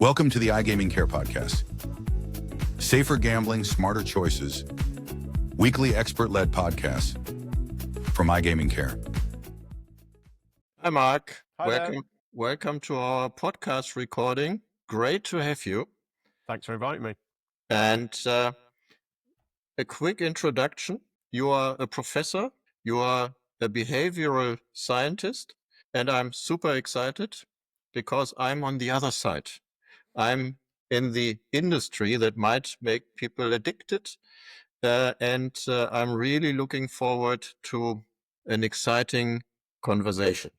Welcome to the iGamingCare podcast. Safer gambling, smarter choices. Weekly expert-led podcasts from iGamingCare. Hi, Mark. Hi Welcome to our podcast recording. Great to have you. Thanks for inviting me. And a quick introduction. You are a professor. You are a behavioral scientist. And I'm super excited because I'm on the other side. I'm in the industry that might make people addicted. And I'm really looking forward to an exciting conversation.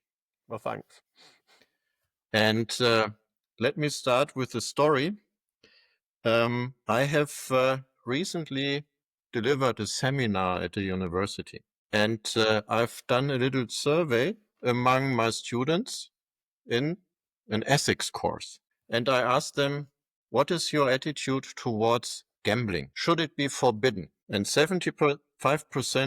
Well, thanks. And let me start with a story. I have recently delivered a seminar at a university, and I've done a little survey among my students in an ethics course. And I asked them, what is your attitude towards gambling? Should it be forbidden? And 75%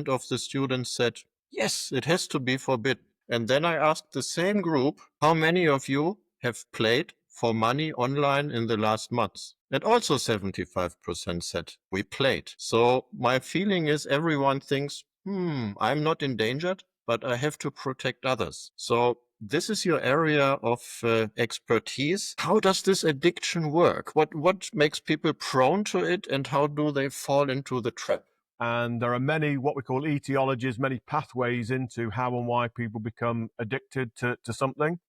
of the students said, yes, it has to be forbidden. And then I asked the same group, how many of you have played for money online in the last months? And also 75% said we played. So my feeling is everyone thinks, I'm not endangered, but I have to protect others. So this is your area of expertise. How does this addiction work? What makes people prone to it, and how do they fall into the trap? And there are many what we call etiologies, many pathways into how and why people become addicted to something.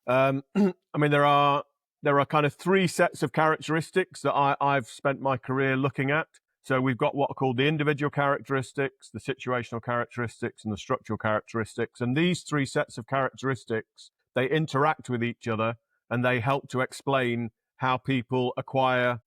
I mean, there are kind of three sets of characteristics that I've spent my career looking at. So we've got what are called the individual characteristics, the situational characteristics, and the structural characteristics. And these three sets of characteristics, they interact with each other, and they help to explain how people acquire,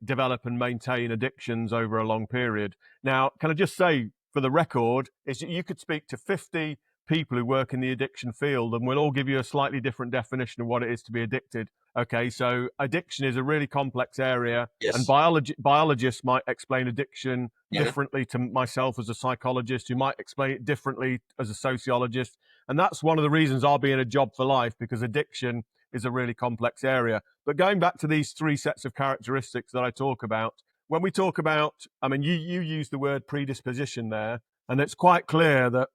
develop, and maintain addictions over a long period. Now, can I just say, for the record, is that you could speak to 50 people who work in the addiction field, and we'll all give you a slightly different definition of what it is to be addicted. Okay, so addiction is a really complex area, Yes. and biologists might explain addiction differently to myself as a psychologist, who might explain it differently as a sociologist. And that's one of the reasons I'll be in a job for life, because addiction is a really complex area. But going back to these three sets of characteristics that I talk about, when we talk about, I mean, you use the word predisposition there, and it's quite clear that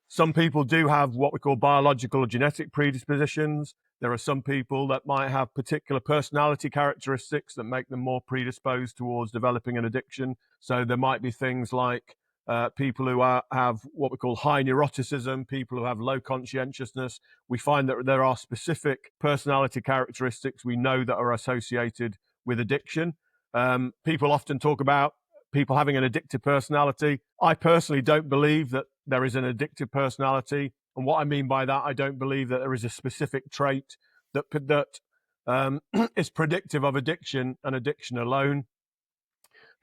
some people do have what we call biological or genetic predispositions. There are some people that might have particular personality characteristics that make them more predisposed towards developing an addiction. So there might be things like people who have what we call high neuroticism, people who have low conscientiousness. We find that there are specific personality characteristics we know that are associated with addiction. People often talk about people having an addictive personality. I personally don't believe that there is an addictive personality. And what I mean by that, I don't believe that there is a specific trait that is predictive of addiction and addiction alone.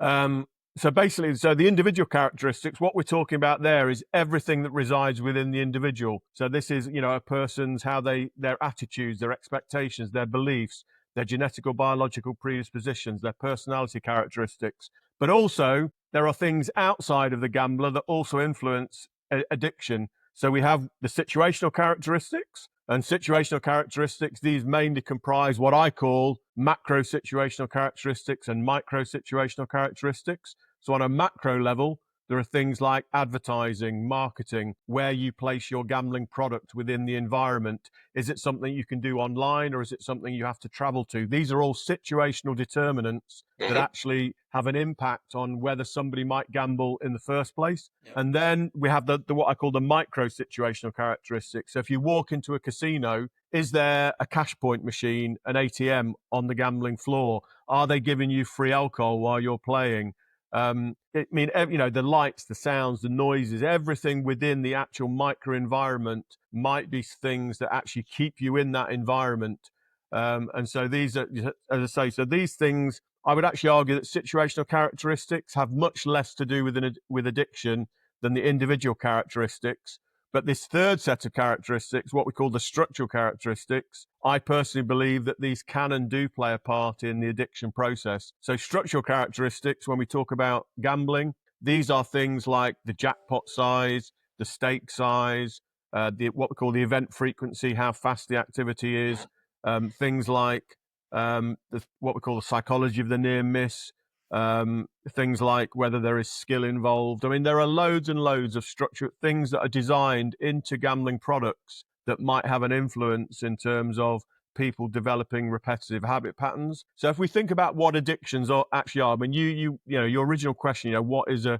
So basically, the individual characteristics, what we're talking about there is everything that resides within the individual. So this is, a person's, their attitudes, their expectations, their beliefs, their genetic or biological predispositions, their personality characteristics. But also, there are things outside of the gambler that also influence addiction. So we have the situational characteristics, and situational characteristics, these mainly comprise what I call macro situational characteristics and micro situational characteristics. So on a macro level, there are things like advertising, marketing, where you place your gambling product within the environment. Is it something you can do online, or is it something you have to travel to? These are all situational determinants that actually have an impact on whether somebody might gamble in the first place. Yep. And then we have the what I call the micro situational characteristics. So if you walk into a casino, is there a cash point machine, an ATM on the gambling floor? Are they giving you free alcohol while you're playing? The lights, the sounds, the noises, everything within the actual micro environment might be things that actually keep you in that environment. And so these are, as I say, so these things, I would actually argue that situational characteristics have much less to do with addiction than the individual characteristics. But this third set of characteristics, what we call the structural characteristics, I personally believe that these can and do play a part in the addiction process. So structural characteristics, when we talk about gambling, these are things like the jackpot size, the stake size, what we call the event frequency, how fast the activity is, things like what we call the psychology of the near miss, things like whether there is skill involved. I mean, there are loads and loads of structured things that are designed into gambling products that might have an influence in terms of people developing repetitive habit patterns. So if we think about what addictions actually are, I mean, you know, your original question, what is an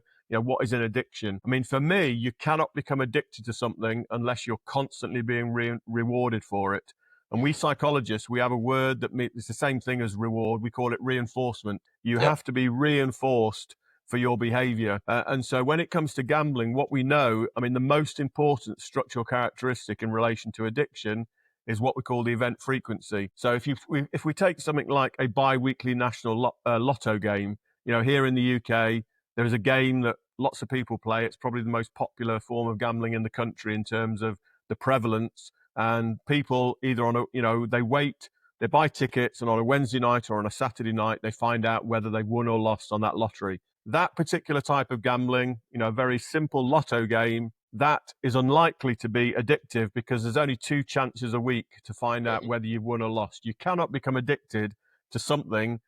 addiction? I mean, for me, you cannot become addicted to something unless you're constantly being rewarded for it. And we psychologists, we have a word that it's the same thing as reward. We call it reinforcement. You have to be reinforced for your behavior. And so when it comes to gambling, what we know, I mean, the most important structural characteristic in relation to addiction is what we call the event frequency. So if we take something like a bi-weekly national lotto game, here in the UK, there is a game that lots of people play. It's probably the most popular form of gambling in the country in terms of the prevalence. And people either they buy tickets, and on a Wednesday night or on a Saturday night, they find out whether they've won or lost on that lottery. That particular type of gambling, a very simple lotto game, that is unlikely to be addictive because there's only 2 chances a week to find out whether you've won or lost. You cannot become addicted to something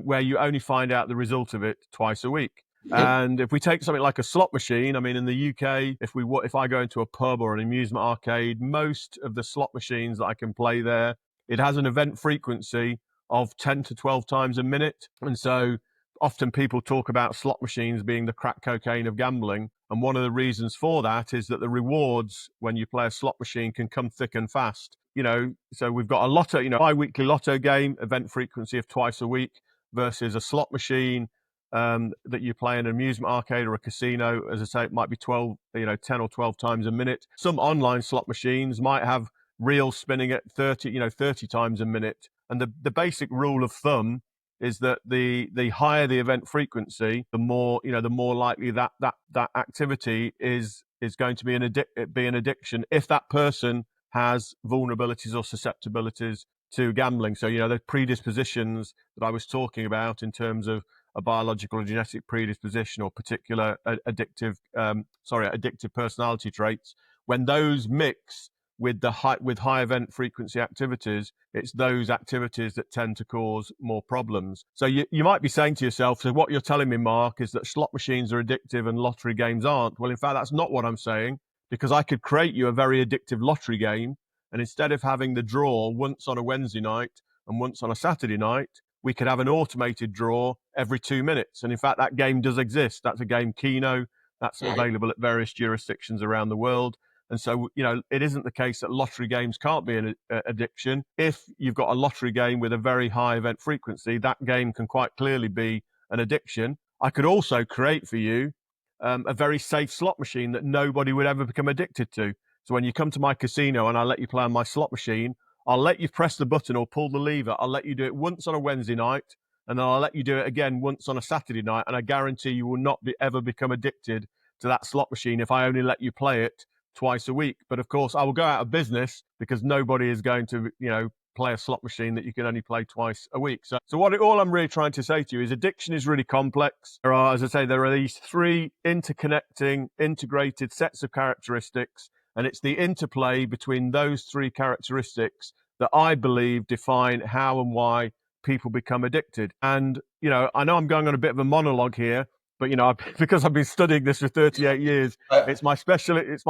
where you only find out the result of it twice a week. And if we take something like a slot machine, I mean, in the UK, if I go into a pub or an amusement arcade, most of the slot machines that I can play there, it has an event frequency of 10 to 12 times a minute. And so often people talk about slot machines being the crack cocaine of gambling. And one of the reasons for that is that the rewards when you play a slot machine can come thick and fast. So we've got a lotto, bi-weekly lotto game, event frequency of twice a week, versus a slot machine that you play in an amusement arcade or a casino. As I say, it might be 10 or 12 times a minute. Some online slot machines might have reels spinning at 30 times a minute. And the basic rule of thumb is that the higher the event frequency, the more likely that activity is going to be an addiction if that person has vulnerabilities or susceptibilities to gambling. So, the predispositions that I was talking about in terms of a biological or genetic predisposition or particular addictive personality traits, when those mix with high event frequency activities, it's those activities that tend to cause more problems. So you might be saying to yourself, so what you're telling me, Mark, is that slot machines are addictive and lottery games aren't. Well, in fact, that's not what I'm saying, because I could create you a very addictive lottery game, and instead of having the draw once on a Wednesday night and once on a Saturday night, we could have an automated draw every 2 minutes. And in fact, that game does exist. That's a game Keno. That's available at various jurisdictions around the world. And so, it isn't the case that lottery games can't be an addiction. If you've got a lottery game with a very high event frequency, that game can quite clearly be an addiction. I could also create for you a very safe slot machine that nobody would ever become addicted to. So when you come to my casino and I let you play on my slot machine, I'll let you press the button or pull the lever. I'll let you do it once on a Wednesday night, and then I'll let you do it again once on a Saturday night. And I guarantee you will not ever become addicted to that slot machine if I only let you play it twice a week. But of course, I will go out of business because nobody is going to, play a slot machine that you can only play twice a week. So all I'm really trying to say to you is addiction is really complex. There are these 3 interconnecting, integrated sets of characteristics, and it's the interplay between those 3 characteristics that I believe define how and why people become addicted. And, I know I'm going on a bit of a monologue here, but, because I've been studying this for 38 years, it's my specialist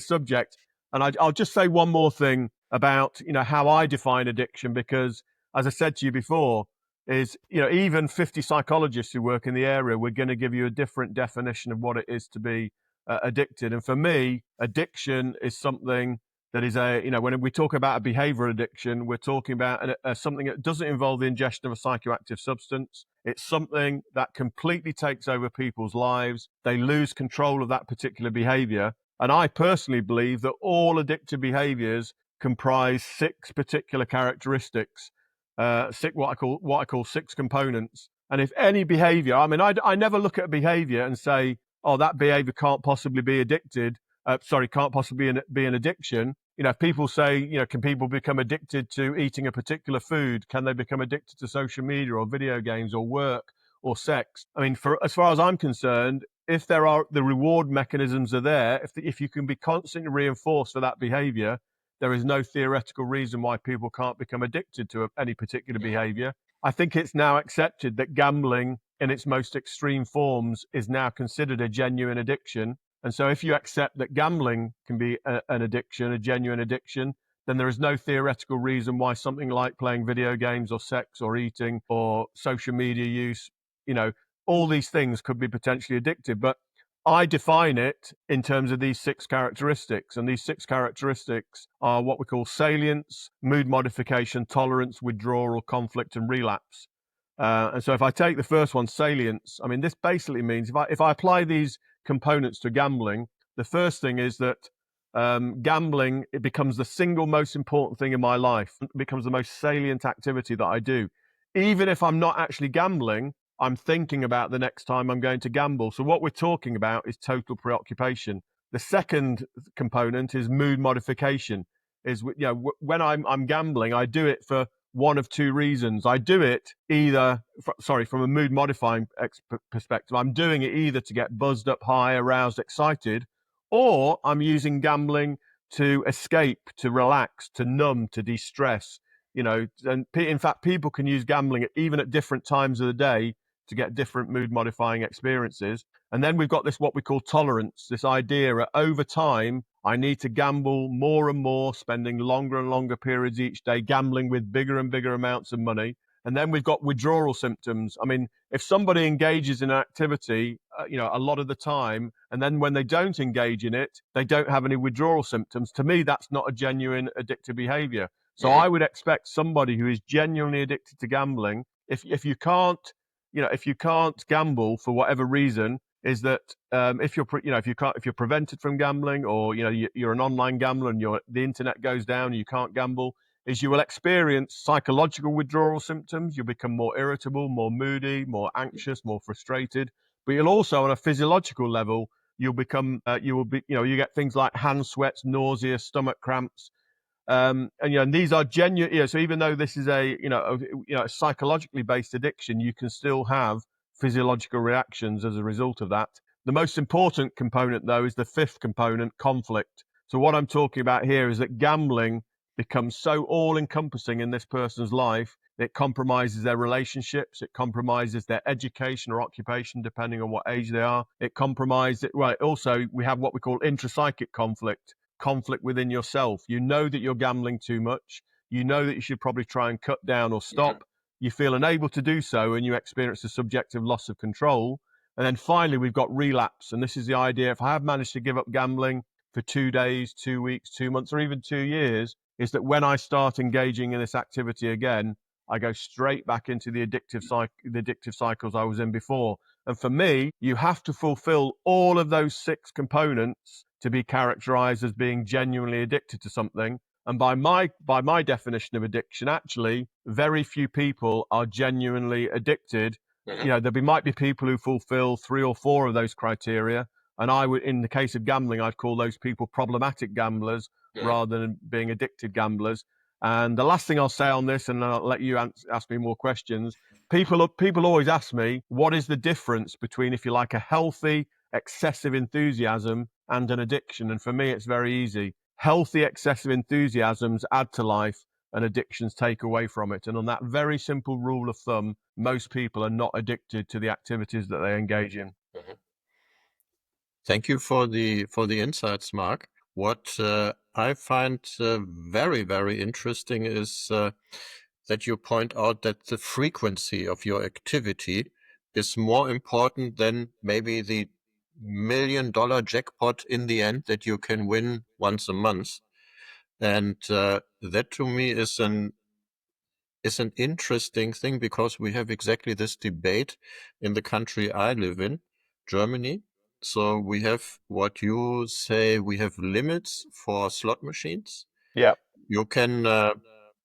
subject. And I'll just say one more thing about, how I define addiction, because as I said to you before, is, even 50 psychologists who work in the area, we're going to give you a different definition of what it is to be addicted. And for me, addiction is something that is when we talk about a behavioral addiction, we're talking about something that doesn't involve the ingestion of a psychoactive substance. It's something that completely takes over people's lives. They lose control of that particular behavior. And I personally believe that all addictive behaviors comprise 6 particular characteristics, what I call 6 components. And if any behavior, I never look at a behavior and say, oh, that behavior can't possibly be can't possibly be an addiction. If people say, can people become addicted to eating a particular food? Can they become addicted to social media or video games or work or sex? As far as I'm concerned, if the reward mechanisms are there, if you can be constantly reinforced for that behavior, there is no theoretical reason why people can't become addicted to any particular behavior. I think it's now accepted that gambling in its most extreme forms is now considered a genuine addiction. And so if you accept that gambling can be an addiction, a genuine addiction, then there is no theoretical reason why something like playing video games or sex or eating or social media use, all these things could be potentially addictive. But I define it in terms of these 6 characteristics. And these 6 characteristics are what we call salience, mood modification, tolerance, withdrawal, conflict, and relapse. And so if I take the first one, salience, I mean, this basically means if I apply these components to gambling, the first thing is that gambling, it becomes the single most important thing in my life. It becomes the most salient activity that I do. Even if I'm not actually gambling, I'm thinking about the next time I'm going to gamble. So what we're talking about is total preoccupation. The second component is mood modification. Is when I'm gambling, I do it for one of 2 reasons. I do it either, from a mood modifying perspective, I'm doing it either to get buzzed up, high, aroused, excited, or I'm using gambling to escape, to relax, to numb, to de-stress. And in fact, people can use gambling even at different times of the day to get different mood modifying experiences. And then we've got this, what we call tolerance, this idea that over time, I need to gamble more and more, spending longer and longer periods each day, gambling with bigger and bigger amounts of money. And then we've got withdrawal symptoms. I mean, if somebody engages in an activity, a lot of the time, and then when they don't engage in it, they don't have any withdrawal symptoms. To me, that's not a genuine addictive behavior. So I would expect somebody who is genuinely addicted to gambling, if you can't gamble for whatever reason, is that if you're prevented from gambling, or you're an online gambler and the internet goes down and you can't gamble, is you will experience psychological withdrawal symptoms. You'll become more irritable, more moody, more anxious, more frustrated. But you'll also, on a physiological level, you get things like hand sweats, nausea, stomach cramps. And these are genuine. So even though this is a psychologically based addiction, you can still have physiological reactions as a result of that. The most important component, though, is the 5th component, conflict. So what I'm talking about here is that gambling becomes so all-encompassing in this person's life, it compromises their relationships, it compromises their education or occupation, depending on what age they are. It compromises. Also, we have what we call intrapsychic conflict within yourself. You know that you're gambling too much. You know that you should probably try and cut down or stop. You feel unable to do so, and you experience a subjective loss of control. And then finally, we've got relapse. And this is the idea: if I have managed to give up gambling for 2 days, 2 weeks, 2 months, or even 2 years, is that when I start engaging in this activity again, I go straight back into the addictive cycles I was in before. And for me, you have to fulfill all of those 6 components to be characterized as being genuinely addicted to something. And by my definition of addiction, actually, very few people are genuinely addicted. There might be people who fulfill 3 or 4 of those criteria. And I would, in the case of gambling, I'd call those people problematic gamblers rather than being addicted gamblers. And the last thing I'll say on this, and I'll let you ask me more questions. People always ask me, what is the difference between, if you like, a healthy, excessive enthusiasm and an addiction? And for me, it's very easy. Healthy, excessive enthusiasms add to life, and addictions take away from it. And on that very simple rule of thumb, most people are not addicted to the activities that they engage in. Thank you for the insights, Mark. What I find very, very interesting is that you point out that the frequency of your activity is more important than maybe the $1 million jackpot in the end that you can win once a month. And that to me is an interesting thing, because we have exactly this debate in the country I live in, Germany. So we have what you say, we have limits for slot machines. Yeah. You can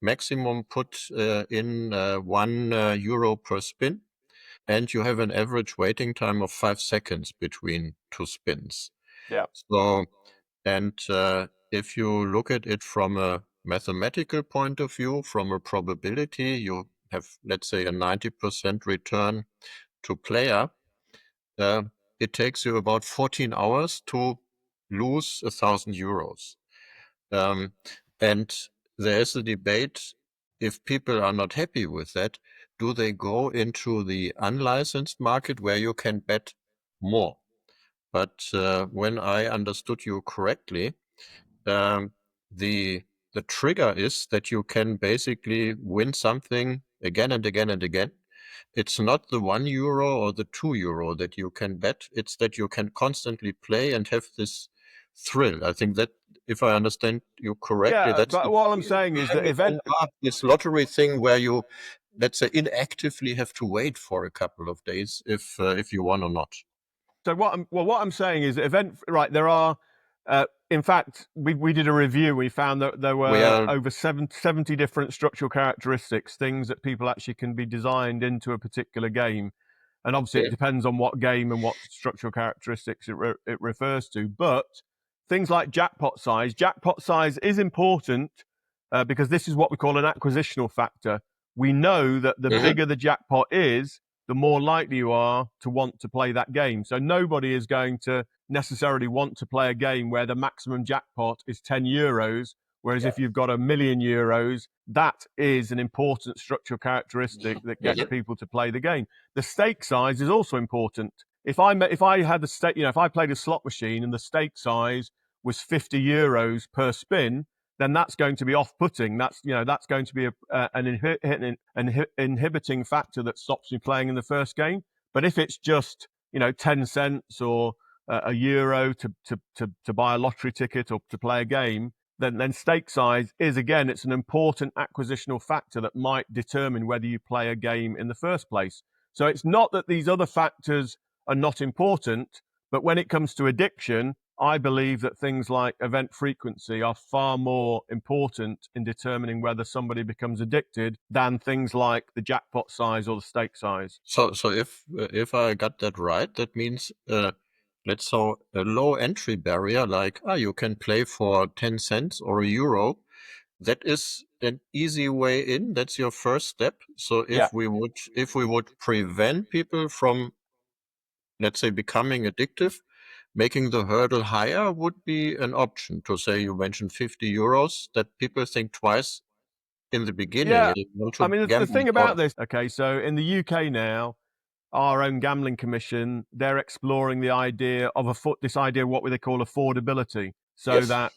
maximum put in €1 per spin, and you have an average waiting time of 5 seconds between 2 spins. Yeah. So, and if you look at it from a mathematical point of view, from a probability, you have, let's say, a 90% return to player. It takes you about 14 hours to lose €1,000. And there's a debate, if people are not happy with that, do they go into the unlicensed market where you can bet more? But when I understood you correctly, the trigger is that you can basically win something again and again and again. It's not the €1 or the €2 that you can bet. It's that you can constantly play and have this thrill. I think that, if I understand you correctly, Yeah, that's but what I'm saying is that this lottery thing where you, let's say, inactively have to wait for a couple of days if you won or not. So what I'm saying is that there are, in fact, we did a review. We found that there were over 70 different structural characteristics, things that people actually can be designed into a particular game. And obviously it depends on what game and what structural characteristics it refers to. But things like jackpot size is important because this is what we call an acquisitional factor. We know that the bigger the jackpot is, the more likely you are to want to play that game. So nobody is going to necessarily want to play a game where the maximum jackpot is €10, whereas if you've got €1 million, that is an important structural characteristic that gets people to play the game. The stake size is also important. If I had a stake, if I played a slot machine and the stake size was €50 per spin, then that's going to be off-putting. That's going to be an inhibiting factor that stops me playing in the first game. But if it's just 10 cents or €1 to buy a lottery ticket or to play a game, then stake size is, again, it's an important acquisitional factor that might determine whether you play a game in the first place. So it's not that these other factors are not important, but when it comes to addiction, I believe that things like event frequency are far more important in determining whether somebody becomes addicted than things like the jackpot size or the stake size. So if I got that right, that means let's say a low entry barrier, like you can play for 10 cents or €1. That is an easy way in. That's your first step. So if we would prevent people from, let's say, becoming addictive, making the hurdle higher would be an option. To say, you mentioned €50, that people think twice in the beginning. Yeah, I mean, the thing about this, okay, so in the UK now, our own gambling commission, they're exploring the idea of this idea of what they call affordability, so that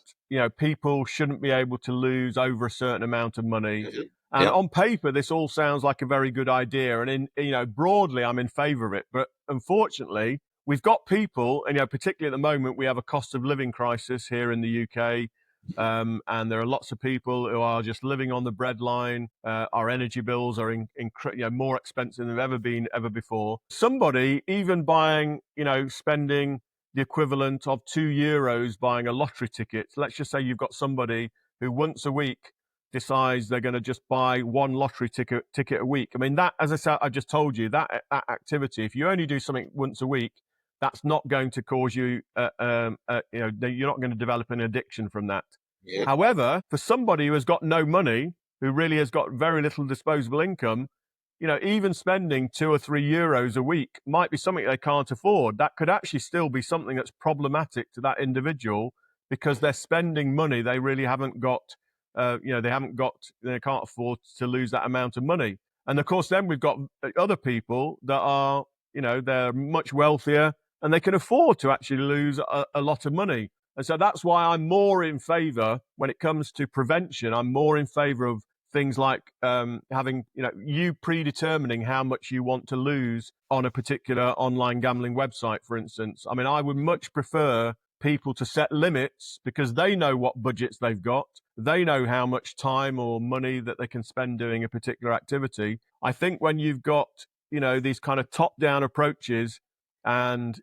people shouldn't be able to lose over a certain amount of money. And on paper, this all sounds like a very good idea, and broadly, I'm in favour of it. But unfortunately, we've got people, and particularly at the moment, we have a cost of living crisis here in the UK. And there are lots of people who are just living on the breadline. Our energy bills are more expensive than they've ever been before. Somebody even spending the equivalent of €2 buying a lottery ticket. Let's just say you've got somebody who once a week decides they're going to just buy one lottery ticket a week. I mean, that, as I said, I just told you, that activity, if you only do something once a week, that's not going to cause you, you're not going to develop an addiction from that. However, for somebody who has got no money, who really has got very little disposable income, even spending €2 or €3 a week might be something they can't afford. That could actually still be something that's problematic to that individual, because they're spending money they really haven't got. They can't afford to lose that amount of money. And of course, then we've got other people that are, they're much wealthier and they can afford to actually lose a lot of money. And so that's why I'm more in favor, when it comes to prevention, I'm more in favor of things like having, you predetermining how much you want to lose on a particular online gambling website, for instance. I mean, I would much prefer people to set limits, because they know what budgets they've got. They know how much time or money that they can spend doing a particular activity. I think when you've got, these kind of top-down approaches, and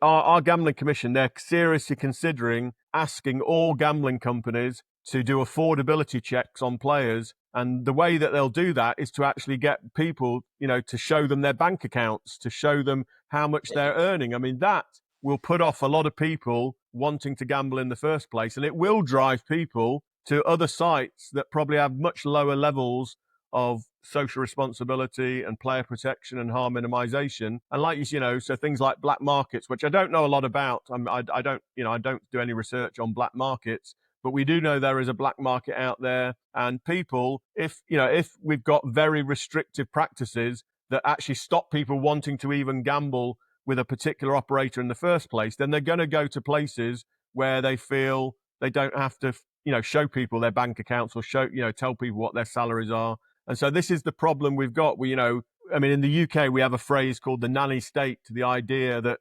our gambling commission, they're seriously considering asking all gambling companies to do affordability checks on players. And the way that they'll do that is to actually get people, to show them their bank accounts, to show them how much they're earning. I mean, that will put off a lot of people wanting to gamble in the first place, and it will drive people to other sites that probably have much lower levels of social responsibility and player protection and harm minimization. And like so things like black markets, which I don't know a lot about. I don't do any research on black markets, but we do know there is a black market out there, and people, if we've got very restrictive practices that actually stop people wanting to even gamble with a particular operator in the first place, then they're going to go to places where they feel they don't have to, show people their bank accounts or tell people what their salaries are. And so this is the problem we've got. In the UK, we have a phrase called the Nanny State, the idea that,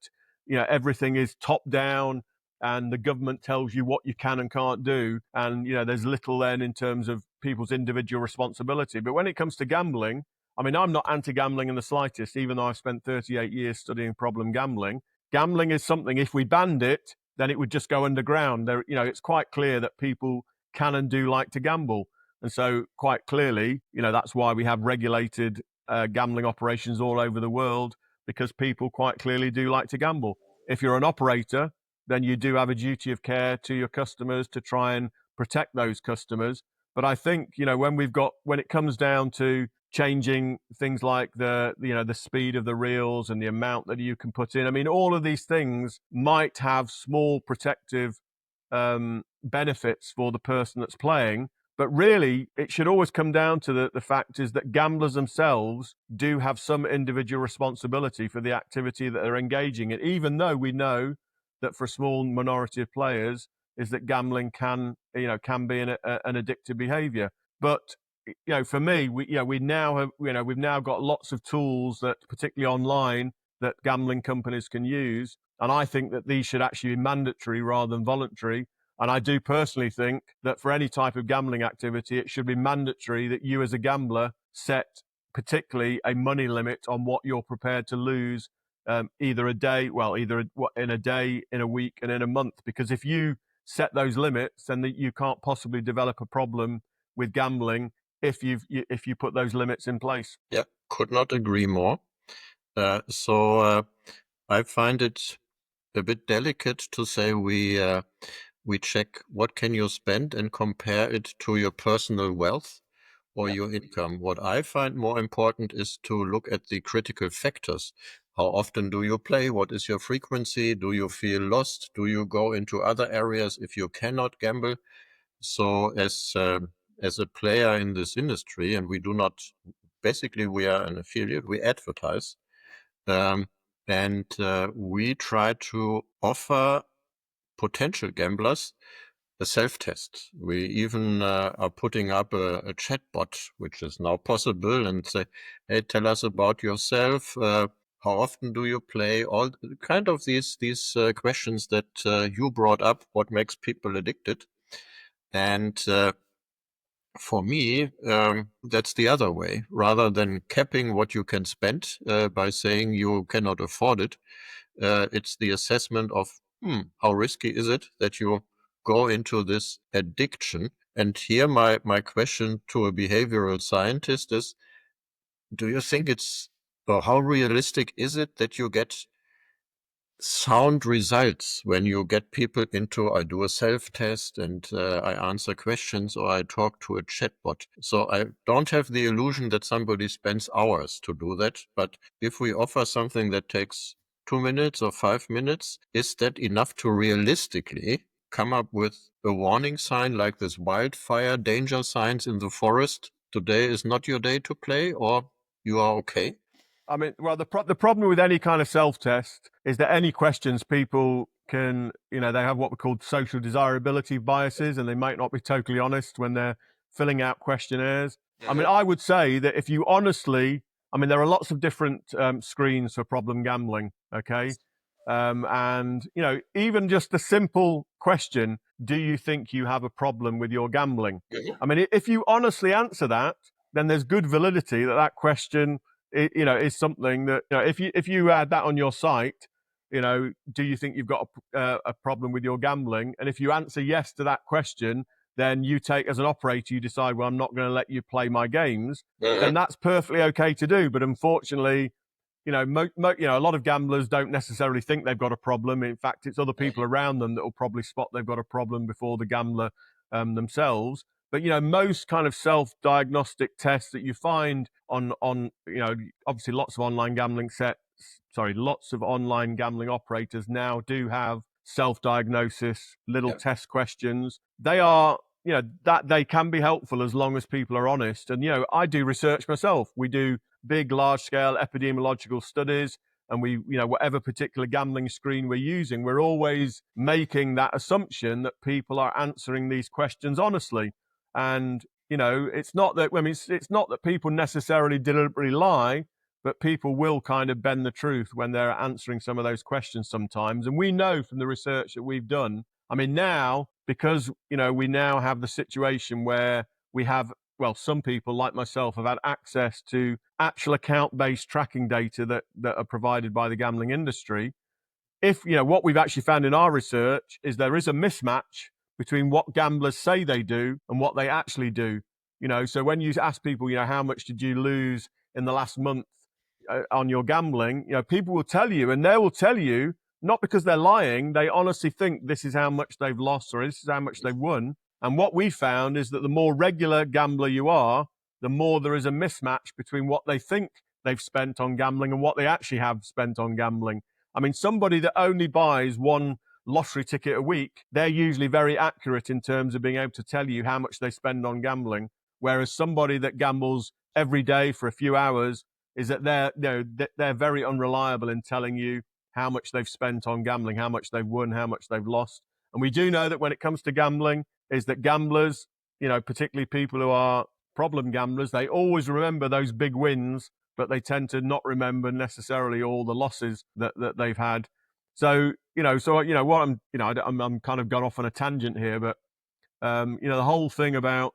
everything is top down and the government tells you what you can and can't do. And, there's little then in terms of people's individual responsibility. But when it comes to gambling, I'm not anti-gambling in the slightest, even though I've spent 38 years studying problem gambling. Gambling is something, if we banned it, then it would just go underground. It's quite clear that people can and do like to gamble. And so quite clearly, that's why we have regulated gambling operations all over the world, because people quite clearly do like to gamble. If you're an operator, then you do have a duty of care to your customers to try and protect those customers. But I think, when it comes down to changing things like the speed of the reels and the amount that you can put in, all of these things might have small protective benefits for the person that's playing. But really, it should always come down to the fact is that gamblers themselves do have some individual responsibility for the activity that they're engaging in, even though we know that for a small minority of players is that gambling can be an addictive behavior. But for me, we've now got lots of tools that, particularly online, that gambling companies can use, and I think that these should actually be mandatory rather than voluntary. And I do personally think that for any type of gambling activity, it should be mandatory that you as a gambler set particularly a money limit on what you're prepared to lose, either in a day, in a week, and in a month. Because if you set those limits, then you can't possibly develop a problem with gambling if you put those limits in place. Yeah, could not agree more. I find it a bit delicate to say we check what can you spend and compare it to your personal wealth or your income. What I find more important is to look at the critical factors. How often do you play? What is your frequency? Do you feel lost? Do you go into other areas if you cannot gamble? So as a player in this industry, and we are an affiliate, we advertise, and we try to offer potential gamblers a self-test. We even are putting up a chatbot, which is now possible, and say, hey, tell us about yourself. How often do you play? All kind of these questions that you brought up, what makes people addicted. And for me, that's the other way. Rather than capping what you can spend by saying you cannot afford it, it's the assessment of how risky is it that you go into this addiction. And here my question to a behavioral scientist is, do you think how realistic is it that you get sound results when you get people into, I do a self-test and I answer questions or I talk to a chatbot? So I don't have the illusion that somebody spends hours to do that. But if we offer something that takes 2 minutes or 5 minutes, is that enough to realistically come up with a warning sign like this wildfire danger signs in the forest? Today is not your day to play, or you are okay? The problem with any kind of self-test is that any questions people can, they have what we call social desirability biases, and they might not be totally honest when they're filling out questionnaires. Mm-hmm. I would say that if you honestly, there are lots of different screens for problem gambling, okay? And, even just the simple question, do you think you have a problem with your gambling? Mm-hmm. If you honestly answer that, then there's good validity that question is something that, if you add that on your site, do you think you've got a problem with your gambling? And if you answer yes to that question, then you take, as an operator, you decide, well, I'm not going to let you play my games. Mm-hmm. Then that's perfectly okay to do. But unfortunately, a lot of gamblers don't necessarily think they've got a problem. In fact, it's other people around them that will probably spot they've got a problem before the gambler themselves. But, most kind of self-diagnostic tests that you find on obviously lots of online gambling operators now do have self-diagnosis, little Yep. test questions. They are, that they can be helpful as long as people are honest. And, I do research myself. We do big, large-scale epidemiological studies, and we, whatever particular gambling screen we're using, we're always making that assumption that people are answering these questions honestly. And, it's not that, it's not that people necessarily deliberately lie, but people will kind of bend the truth when they're answering some of those questions sometimes. And we know from the research that we've done, now, because, we now have the situation where we have, some people like myself have had access to actual account-based tracking data that are provided by the gambling industry. If, what we've actually found in our research is there is a mismatch between what gamblers say they do and what they actually do. So when you ask people, how much did you lose in the last month on your gambling, people will tell you, and they will tell you, not because they're lying, they honestly think this is how much they've lost or this is how much they've won. And what we found is that the more regular gambler you are, the more there is a mismatch between what they think they've spent on gambling and what they actually have spent on gambling. Somebody that only buys one lottery ticket a week, they're usually very accurate in terms of being able to tell you how much they spend on gambling. Whereas somebody that gambles every day for a few hours is that they're very unreliable in telling you how much they've spent on gambling, how much they've won, how much they've lost. And we do know that when it comes to gambling, is that gamblers, particularly people who are problem gamblers, they always remember those big wins, but they tend to not remember necessarily all the losses that they've had. So, what I'm kind of gone off on a tangent here, but, the whole thing about,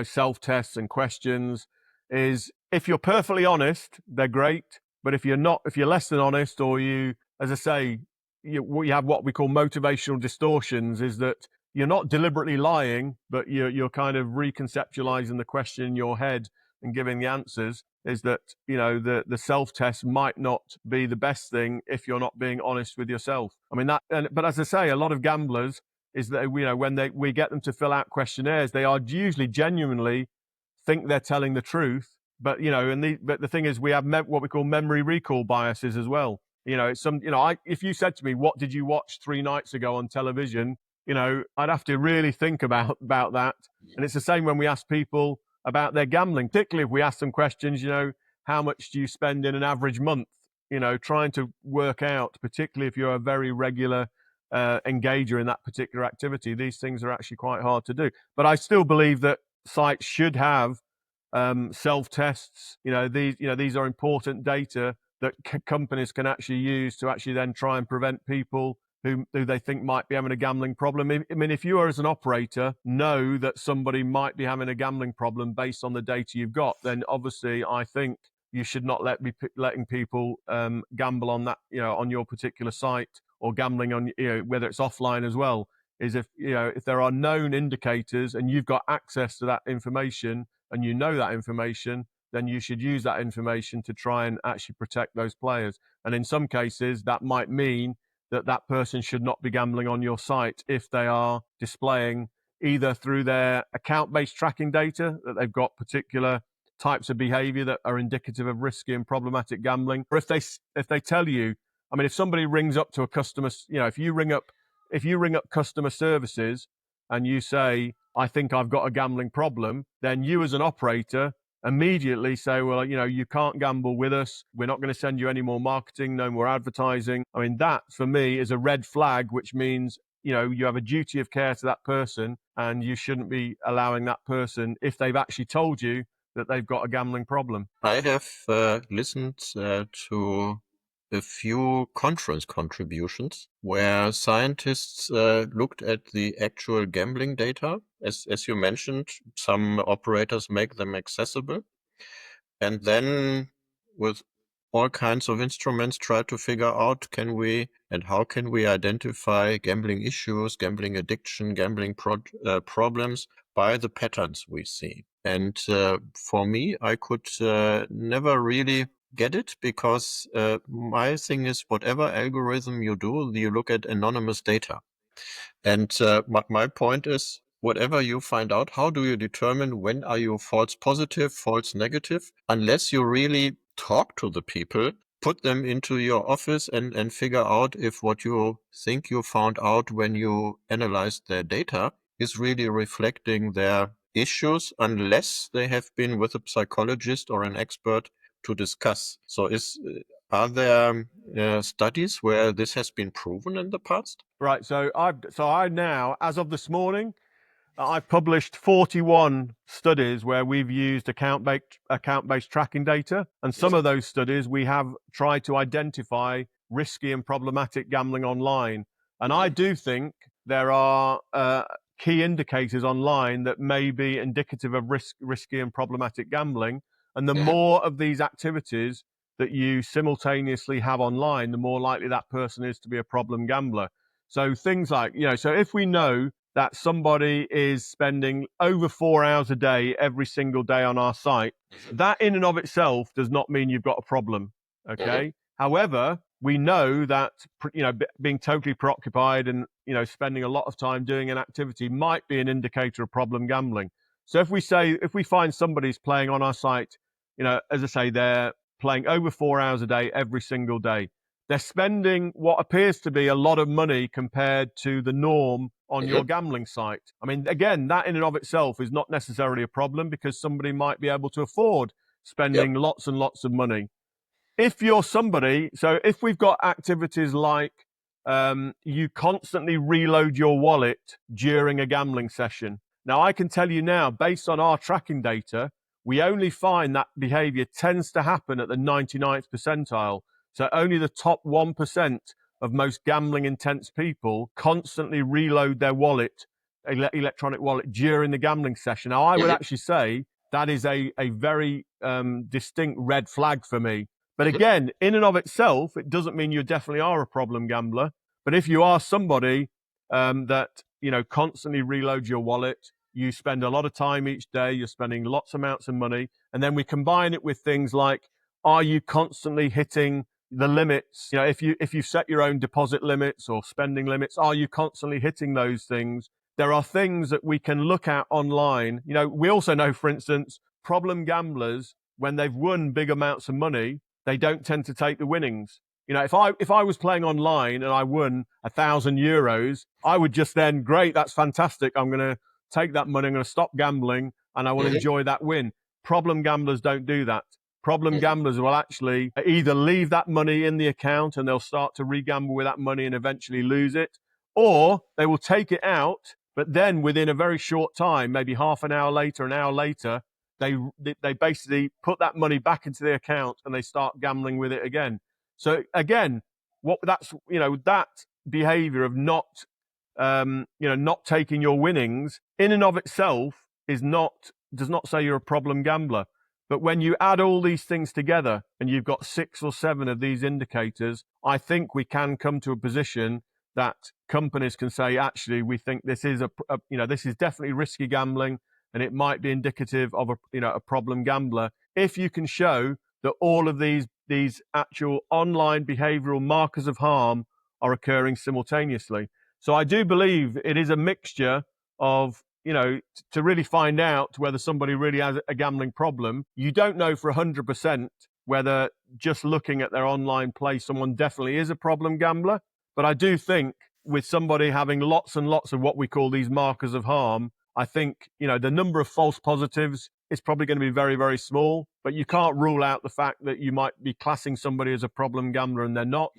self-tests and questions is, if you're perfectly honest, they're great. But if you're not, if you're less than honest, or you, as I say, you have what we call motivational distortions, is that you're not deliberately lying, but you're kind of reconceptualizing the question in your head and giving the answers, is that, the self-test might not be the best thing if you're not being honest with yourself. But as I say, a lot of gamblers is that, when we get them to fill out questionnaires, they are usually genuinely think they're telling the truth. But, but the thing is, we have what we call memory recall biases as well. It's if you said to me, what did you watch 3 nights ago on television? I'd have to really think about that. And it's the same when we ask people about their gambling, particularly if we ask them questions, how much do you spend in an average month? Trying to work out, particularly if you're a very regular engager in that particular activity, these things are actually quite hard to do. But I still believe that sites should have self-tests. These are important data that companies can actually use to actually then try and prevent people who they think might be having a gambling problem. If you are, as an operator, know that somebody might be having a gambling problem based on the data you've got, then obviously I think you should not be letting people gamble on that, on your particular site, or gambling on, whether it's offline as well. Is if there are known indicators and you've got access to that information and you know that information, then you should use that information to try and actually protect those players. And in some cases, that might mean that person should not be gambling on your site if they are displaying, either through their account-based tracking data, that they've got particular types of behavior that are indicative of risky and problematic gambling, or if they tell you, if somebody rings up to a customer, if you ring up customer services and you say, I think I've got a gambling problem, then you as an operator immediately say, well, you can't gamble with us. We're not going to send you any more marketing, no more advertising. That for me is a red flag, which means, you have a duty of care to that person, and you shouldn't be allowing that person, if they've actually told you that they've got a gambling problem. I have listened to a few conference contributions where scientists looked at the actual gambling data. As you mentioned, some operators make them accessible, and then with all kinds of instruments try to figure out how can we identify gambling issues, gambling addiction, gambling problems by the patterns we see. And for me, I could never really get it, because my thing is, whatever algorithm you do, you look at anonymous data. And my point is, whatever you find out, how do you determine when are you false positive, false negative? Unless you really talk to the people, put them into your office and figure out if what you think you found out when you analyzed their data is really reflecting their issues, unless they have been with a psychologist or an expert to discuss. So are there studies where this has been proven in the past? Right. So I now, as of this morning, I've published 41 studies where we've used account-based tracking data, and some of those studies we have tried to identify risky and problematic gambling online. And I do think there are key indicators online that may be indicative of risky and problematic gambling. And the more of these activities that you simultaneously have online, the more likely that person is to be a problem gambler. So things like, so if we know that somebody is spending over 4 hours a day every single day on our site, that in and of itself does not mean you've got a problem. Okay. However, we know that being totally preoccupied and spending a lot of time doing an activity might be an indicator of problem gambling. So if we find somebody's playing on our site, as I say, they're playing over 4 hours a day every single day, they're spending what appears to be a lot of money compared to the norm on your gambling site. I mean, again, that in and of itself is not necessarily a problem, because somebody might be able to afford spending lots and lots of money. If you're somebody, so if we've got activities like you constantly reload your wallet during a gambling session. Now, I can tell you now, based on our tracking data, we only find that behavior tends to happen at the 99th percentile. So only the top 1% of most gambling intense people constantly reload their wallet, electronic wallet, during the gambling session. Now, I would actually say that is a very distinct red flag for me. But again, in and of itself, it doesn't mean you definitely are a problem gambler. But if you are somebody that, constantly reloads your wallet, you spend a lot of time each day, you're spending lots of amounts of money, and then we combine it with things like, are you constantly hitting the limits? If you set your own deposit limits or spending limits, are you constantly hitting those things? There are things that we can look at online. We also know, for instance, problem gamblers, when they've won big amounts of money, they don't tend to take the winnings. If I was playing online and I won €1,000, I would just then, great, that's fantastic, I'm going to take that money, I'm going to stop gambling, and I will enjoy that win. Problem gamblers don't do that. Problem gamblers will actually either leave that money in the account and they'll start to re-gamble with that money and eventually lose it, or they will take it out, but then within a very short time, maybe half an hour later, an hour later, they basically put that money back into the account and they start gambling with it again. So again, that behavior of not taking your winnings in and of itself does not say you're a problem gambler. But when you add all these things together and you've got 6 or 7 of these indicators, I think we can come to a position that companies can say, actually, we think this is this is definitely risky gambling, and it might be indicative of a problem gambler, if you can show that all of these actual online behavioral markers of harm are occurring simultaneously. So I do believe it is a mixture of, to really find out whether somebody really has a gambling problem. You don't know for 100% whether just looking at their online play, someone definitely is a problem gambler. But I do think with somebody having lots and lots of what we call these markers of harm, I think, the number of false positives is probably going to be very, very small, but you can't rule out the fact that you might be classing somebody as a problem gambler and they're not.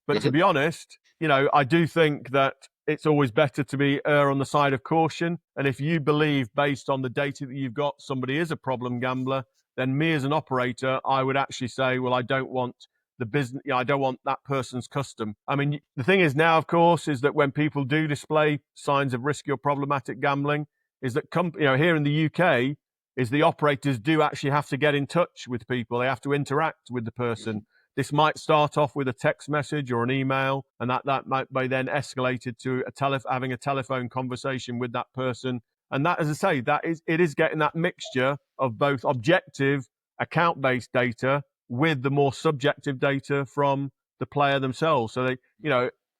But to be honest, I do think that it's always better to err on the side of caution. And if you believe, based on the data that you've got, somebody is a problem gambler, then me as an operator, I would actually say, well, I don't want the business, I don't want that person's custom. I mean, the thing is now, of course, is that when people do display signs of risky or problematic gambling, is that here in the UK, is the operators do actually have to get in touch with people. They have to interact with the person. This might start off with a text message or an email, and that might be then escalated to having a telephone conversation with that person. And that, as I say, it is getting that mixture of both objective account-based data with the more subjective data from the player themselves. So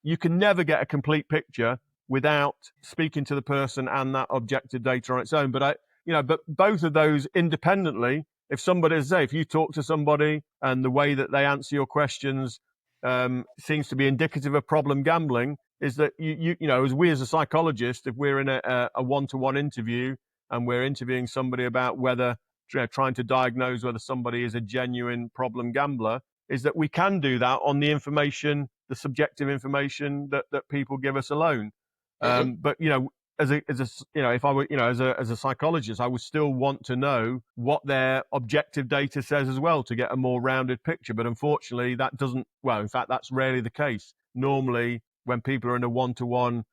you can never get a complete picture without speaking to the person and that objective data on its own. But but both of those independently, if somebody, as I say, if you talk to somebody and the way that they answer your questions seems to be indicative of problem gambling, is that you know, as we as a psychologist, if we're in a one-to-one interview and we're interviewing somebody about whether, you know, trying to diagnose whether somebody is a genuine problem gambler, is that we can do that on the information, the subjective information that people give us alone. But you know, as a you know, if I were, you know, as a psychologist, I would still want to know what their objective data says as well to get a more rounded picture. But unfortunately, that doesn't. Well, in fact, that's rarely the case. Normally, when people are in a one-to-one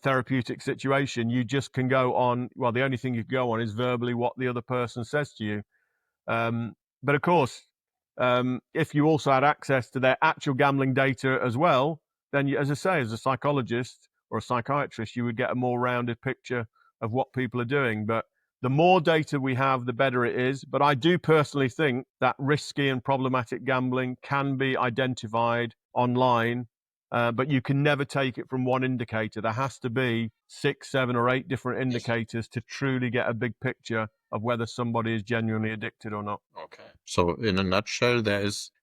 therapeutic situation, you just can go on. Well, the only thing you can go on is verbally what the other person says to you. But of course, if you also had access to their actual gambling data as well, then, you, as I say, as a psychologist or a psychiatrist, you would get a more rounded picture of what people are doing. But the more data we have, the better it is. But I do personally think that risky and problematic gambling can be identified online, but you can never take it from one indicator. There has to be 6, 7, or 8 different indicators to truly get a big picture of whether somebody is genuinely addicted or not. Okay. So in a nutshell,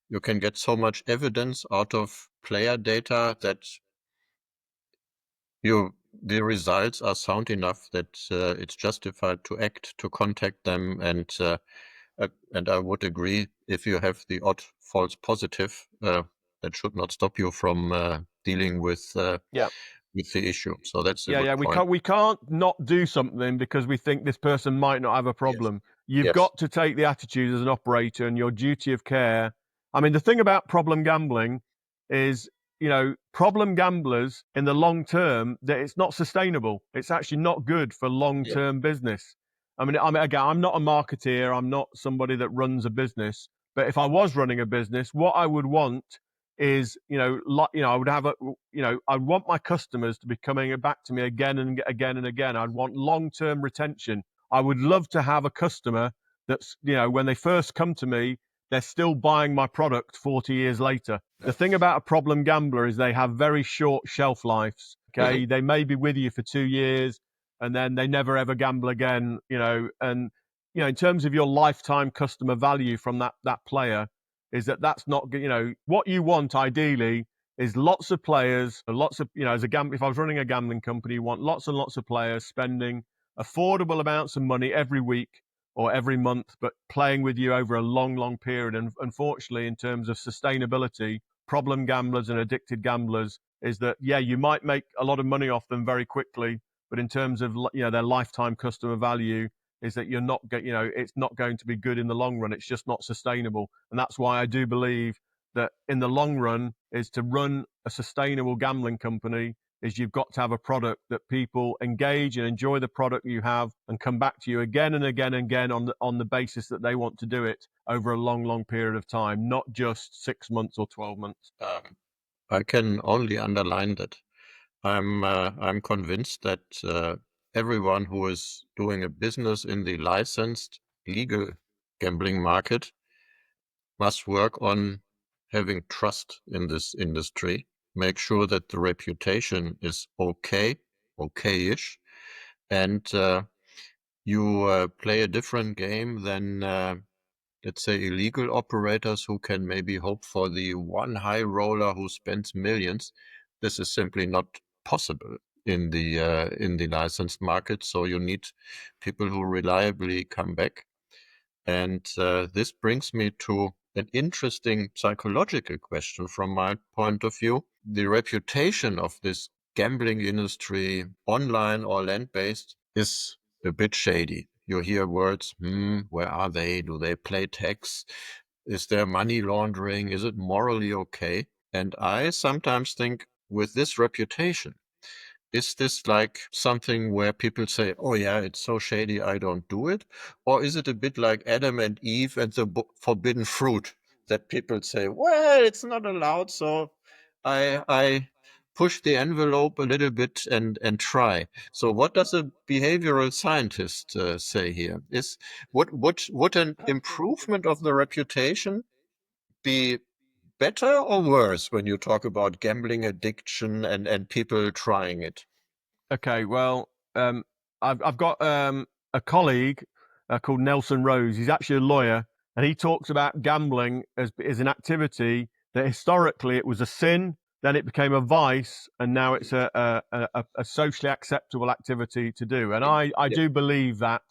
you can get so much evidence out of player data that the results are sound enough that it's justified to act, to contact them, and I would agree, if you have the odd false positive, that should not stop you from dealing with the issue. So that's a good point. We can't not do something because we think this person might not have a problem. You've got to take the attitude as an operator and your duty of care. I mean, the thing about problem gambling is, you know, problem gamblers in the long term, that it's not sustainable. It's actually not good for long-term business. I mean, again, I'm not a marketeer. I'm not somebody that runs a business. But if I was running a business, what I would want is, I would have I'd want my customers to be coming back to me again and again and again. I'd want long-term retention. I would love to have a customer that's, you know, when they first come to me, they're still buying my product 40 years later. The thing about a problem gambler is they have very short shelf lives. Okay. They may be with you for 2 years and then they never ever gamble again, you know, and, you know, in terms of your lifetime customer value from that player, is that's not, you know, what you want ideally is lots of players, lots of, you know, if I was running a gambling company, you want lots and lots of players spending affordable amounts of money every week or every month, but playing with you over a long, long period. And unfortunately, in terms of sustainability, problem gamblers and addicted gamblers is that, you might make a lot of money off them very quickly, but in terms of, you know, their lifetime customer value, is that you're not, you know, it's not going to be good in the long run. It's just not sustainable. And that's why I do believe that in the long run is to run a sustainable gambling company is you've got to have a product that people engage and enjoy the product you have and come back to you again and again and again on the basis that they want to do it over a long, long period of time, not just 6 months or 12 months. I can only underline that. I'm convinced that everyone who is doing a business in the licensed legal gambling market must work on having trust in this industry, make sure that the reputation is okay-ish, and you play a different game than, let's say, illegal operators who can maybe hope for the one high roller who spends millions. This is simply not possible in the licensed market. So you need people who reliably come back. And this brings me to an interesting psychological question from my point of view. The reputation of this gambling industry, online or land-based, is a bit shady. You hear words, where are they? Do they pay tax? Is there money laundering? Is it morally okay? And I sometimes think, with this reputation, is this like something where people say, oh yeah, it's so shady, I don't do it? Or is it a bit like Adam and Eve and the forbidden fruit, that people say, well, it's not allowed, so I push the envelope a little bit and try. So what does a behavioral scientist say here? Would an improvement of the reputation be better or worse when you talk about gambling addiction and people trying it? Okay, well, I've got a colleague called Nelson Rose. He's actually a lawyer, and he talks about gambling as an activity that historically it was a sin, then it became a vice, and now it's a socially acceptable activity to do. And I do believe that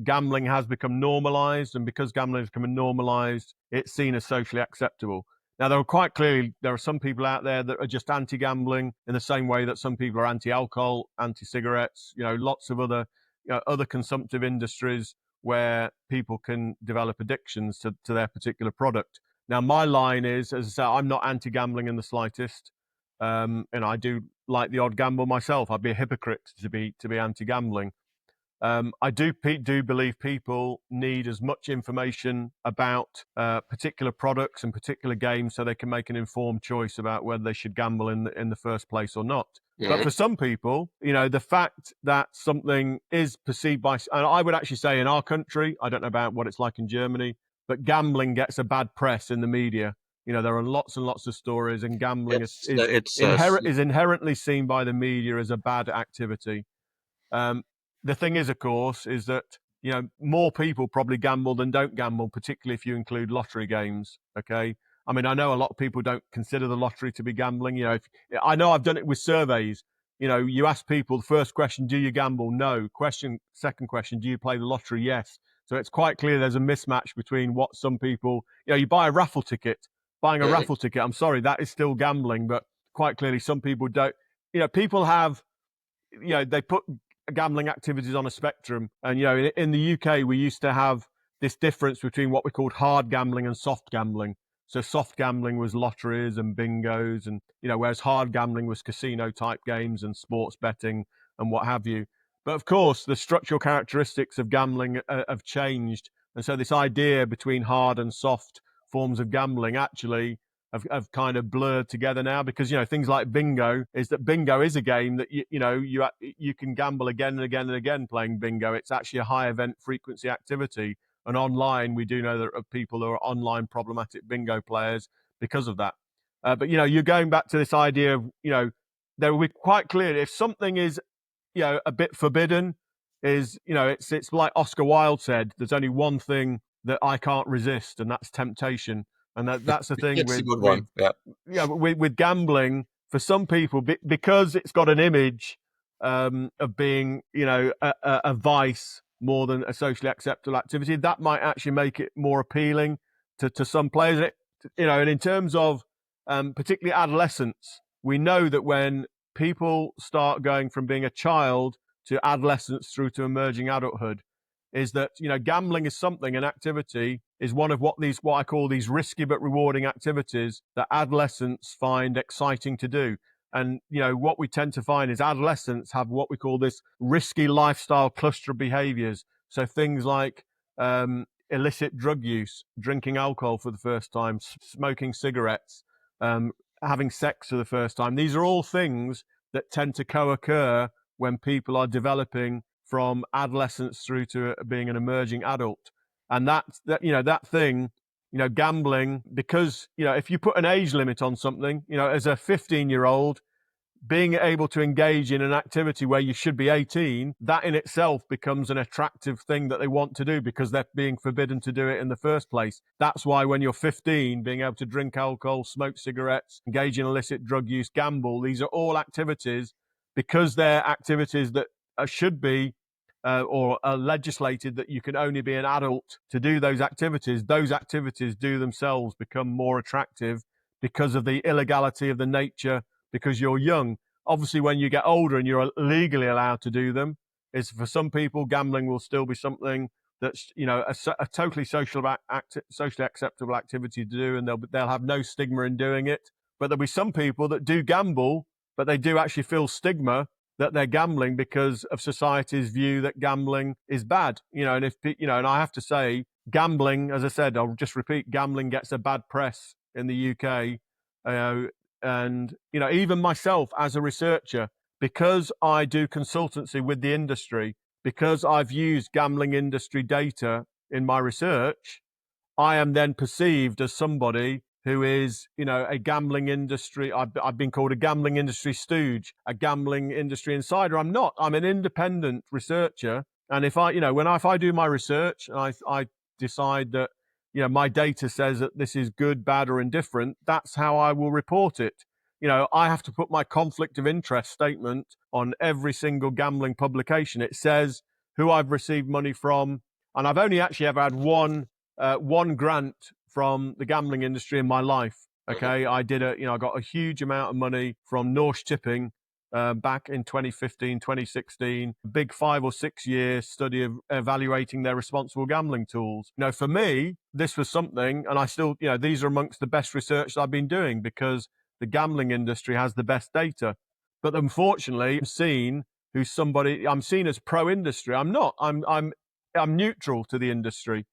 gambling has become normalized, and because gambling has become normalized, it's seen as socially acceptable. Now, there are some people out there that are just anti-gambling in the same way that some people are anti-alcohol, anti-cigarettes, lots of other consumptive industries where people can develop addictions to their particular product. Now, my line is, as I say, I'm not anti-gambling in the slightest, and I do like the odd gamble myself. I'd be a hypocrite to be anti-gambling. I do believe people need as much information about particular products and particular games so they can make an informed choice about whether they should gamble in the first place or not. But for some people, the fact that something is perceived and I would actually say in our country, I don't know about what it's like in Germany, but gambling gets a bad press in the media. There are lots and lots of stories, and gambling is inherently seen by the media as a bad activity. The thing is, of course, is that more people probably gamble than don't gamble, particularly if you include lottery games. Okay, I mean, I know a lot of people don't consider the lottery to be gambling. I know I've done it with surveys. You ask people the first question: do you gamble? No. Second question: do you play the lottery? Yes. So it's quite clear there's a mismatch between what some people. You buy a raffle ticket. Buying a raffle ticket. I'm sorry, that is still gambling, but quite clearly some people don't. People have. They put gambling activities on a spectrum, and in the UK we used to have this difference between what we called hard gambling and soft gambling. So soft gambling was lotteries and bingos, and whereas hard gambling was casino type games and sports betting and what have you. But of course the structural characteristics of gambling have changed, and so this idea between hard and soft forms of gambling actually have kind of blurred together now, because things like bingo is a game that you can gamble again and again and again playing bingo. It's actually a high event frequency activity, and online we do know there are people who are online problematic bingo players because of that. But you're going back to this idea of there will be quite clear if something is a bit forbidden, is it's like Oscar Wilde said, there's only one thing that I can't resist, and that's temptation. And that's the thing it's a good one. With gambling, for some people, because it's got an image of being, a vice more than a socially acceptable activity, that might actually make it more appealing to some players. And in terms of particularly adolescence, we know that when people start going from being a child to adolescence through to emerging adulthood, is that gambling is an activity is one of what I call these risky but rewarding activities that adolescents find exciting to do. And what we tend to find is adolescents have what we call this risky lifestyle cluster of behaviors. So things like illicit drug use, drinking alcohol for the first time, smoking cigarettes, having sex for the first time. These are all things that tend to co-occur when people are developing from adolescence through to being an emerging adult. And that thing, gambling, because, if you put an age limit on something, as a 15-year-old, being able to engage in an activity where you should be 18, that in itself becomes an attractive thing that they want to do because they're being forbidden to do it in the first place. That's why when you're 15, being able to drink alcohol, smoke cigarettes, engage in illicit drug use, gamble, these are all activities, because they're activities that should be or are legislated that you can only be an adult to do those activities do themselves become more attractive because of the illegality of the nature, because you're young. Obviously, when you get older and you're legally allowed to do them, is for some people, gambling will still be something that's a totally socially acceptable activity to do, and they'll have no stigma in doing it. But there'll be some people that do gamble, but they do actually feel stigma that they're gambling because of society's view that gambling is bad. And and I have to say, gambling, as I said, I'll just repeat, gambling gets a bad press in the UK. And even myself as a researcher, because I do consultancy with the industry, because I've used gambling industry data in my research, I am then perceived as somebody who is, a gambling industry. I've been called a gambling industry stooge, a gambling industry insider. I'm not. I'm an independent researcher And if I, if I do my research and I decide that, my data says that this is good, bad, or indifferent, that's how I will report it. I have to put my conflict of interest statement on every single gambling publication. It says who I've received money from, and I've only actually ever had one grant from the gambling industry in my life. Okay, I did I got a huge amount of money from Norse Tipping back in 2015, 2016, big 5 or 6 year study of evaluating their responsible gambling tools. For me, this was something, and I still, these are amongst the best research that I've been doing because the gambling industry has the best data. But unfortunately, I'm seen as pro-industry. I'm not. I'm neutral to the industry.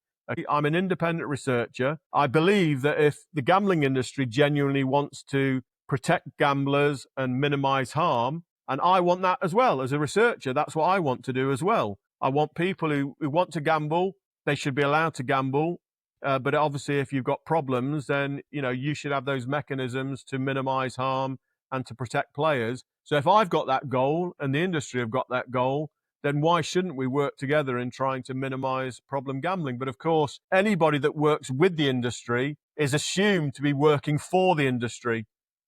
I'm an independent researcher. I believe that if the gambling industry genuinely wants to protect gamblers and minimize harm, and I want that as well as a researcher, that's what I want to do as well. I want people who want to gamble, they should be allowed to gamble. But obviously, if you've got problems, then you should have those mechanisms to minimize harm and to protect players. So if I've got that goal and the industry have got that goal, then why shouldn't we work together in trying to minimize problem gambling? But of course, anybody that works with the industry is assumed to be working for the industry.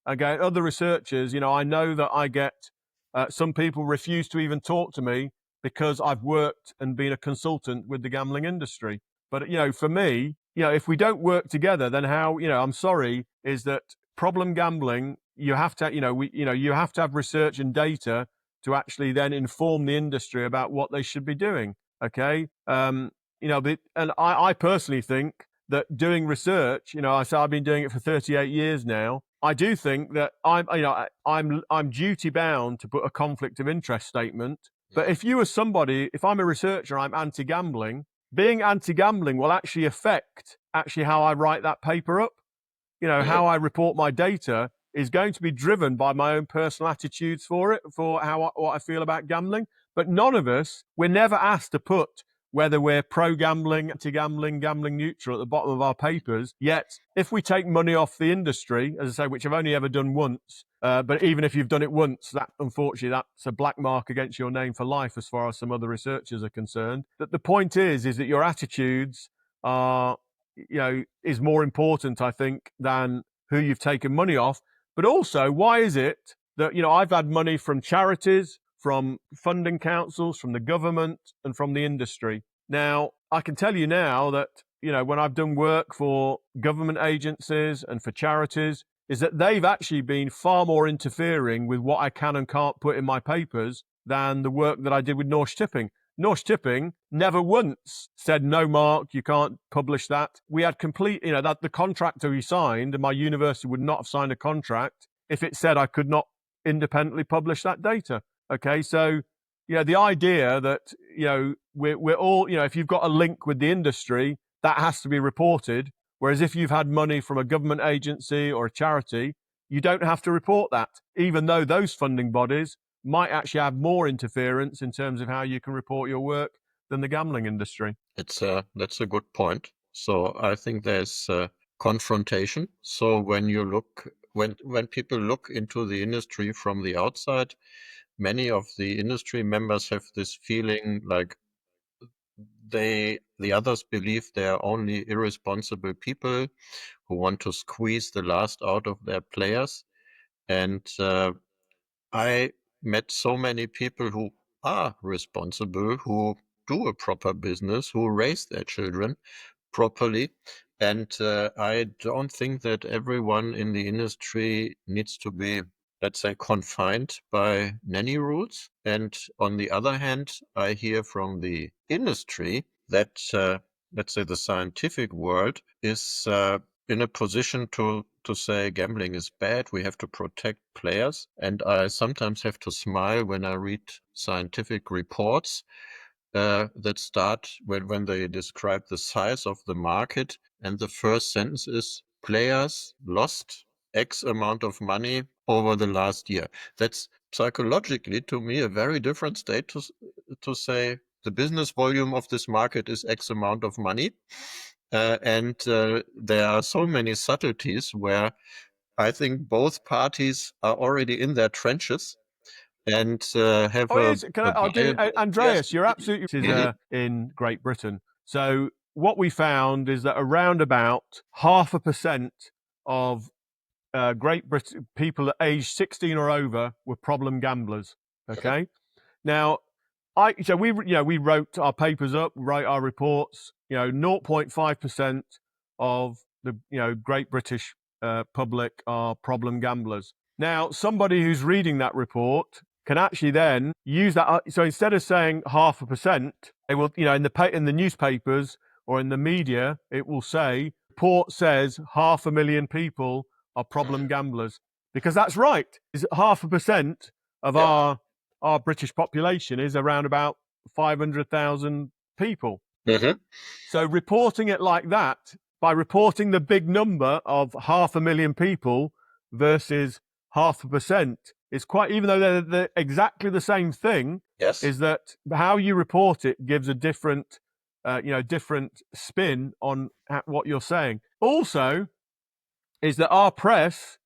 Okay, other researchers, I know that I get some people refuse to even talk to me because I've worked and been a consultant with the gambling industry. But for me, if we don't work together, then how? I'm sorry, is that problem gambling? You have to, you have to have research and data to actually then inform the industry about what they should be doing. Okay, and I personally think that doing research, I've been doing it for 38 years now. I do think that I'm duty bound to put a conflict of interest statement. But if I'm a researcher, I'm anti-gambling. Being anti-gambling will actually affect how I write that paper up. How I report my data is going to be driven by my own personal attitudes for what I feel about gambling. But none of us, we're never asked to put whether we're pro-gambling, anti-gambling, gambling neutral at the bottom of our papers. Yet, if we take money off the industry, as I say, which I've only ever done once, but even if you've done it once, that unfortunately, that's a black mark against your name for life as far as some other researchers are concerned. That the point is that your attitudes are, is more important, I think, than who you've taken money off. But also, why is it that, I've had money from charities, from funding councils, from the government, and from the industry. Now, I can tell you now that, when I've done work for government agencies and for charities, is that they've actually been far more interfering with what I can and can't put in my papers than the work that I did with Norse Tipping. Norse Tipping never once said, no, Mark, you can't publish that. We had that the contractor we signed, and my university would not have signed a contract if it said I could not independently publish that data. Okay, so, the idea that, we're all, if you've got a link with the industry, that has to be reported. Whereas if you've had money from a government agency or a charity, you don't have to report that, even though those funding bodies might actually have more interference in terms of how you can report your work than the gambling industry. That's a good point. So I think there's confrontation. So when people look into the industry from the outside, many of the industry members have this feeling like the others believe they are only irresponsible people who want to squeeze the last out of their players. And I met so many people who are responsible, who do a proper business, who raise their children properly. And I don't think that everyone in the industry needs to be, let's say, confined by nanny rules. And on the other hand, I hear from the industry that, let's say, the scientific world is in a position to say gambling is bad. We have to protect players. And I sometimes have to smile when I read scientific reports that start when they describe the size of the market. And the first sentence is players lost X amount of money over the last year. That's psychologically, to me, a very different state to say the business volume of this market is X amount of money. And there are so many subtleties where I think both parties are already in their trenches and have Andreas, yes. you're absolutely in Great Britain. So what we found is that around about 0.5% of Great Britain people at age 16 or over were problem gamblers. Okay, now we wrote our papers up, write our reports. 0.5% of the Great British public are problem gamblers. Now, somebody who's reading that report can actually then use that. So instead of saying 0.5%, it will, in the newspapers or in the media, it will say, report says 500,000 people are problem gamblers, because that's right. Is 0.5% of our British population is around about 500,000 people. So reporting it like that, by reporting the big number of 500,000 people versus 0.5%, is quite, even though they're exactly the same thing, is that how you report it gives a different, different spin on what you're saying. Also, is that our press,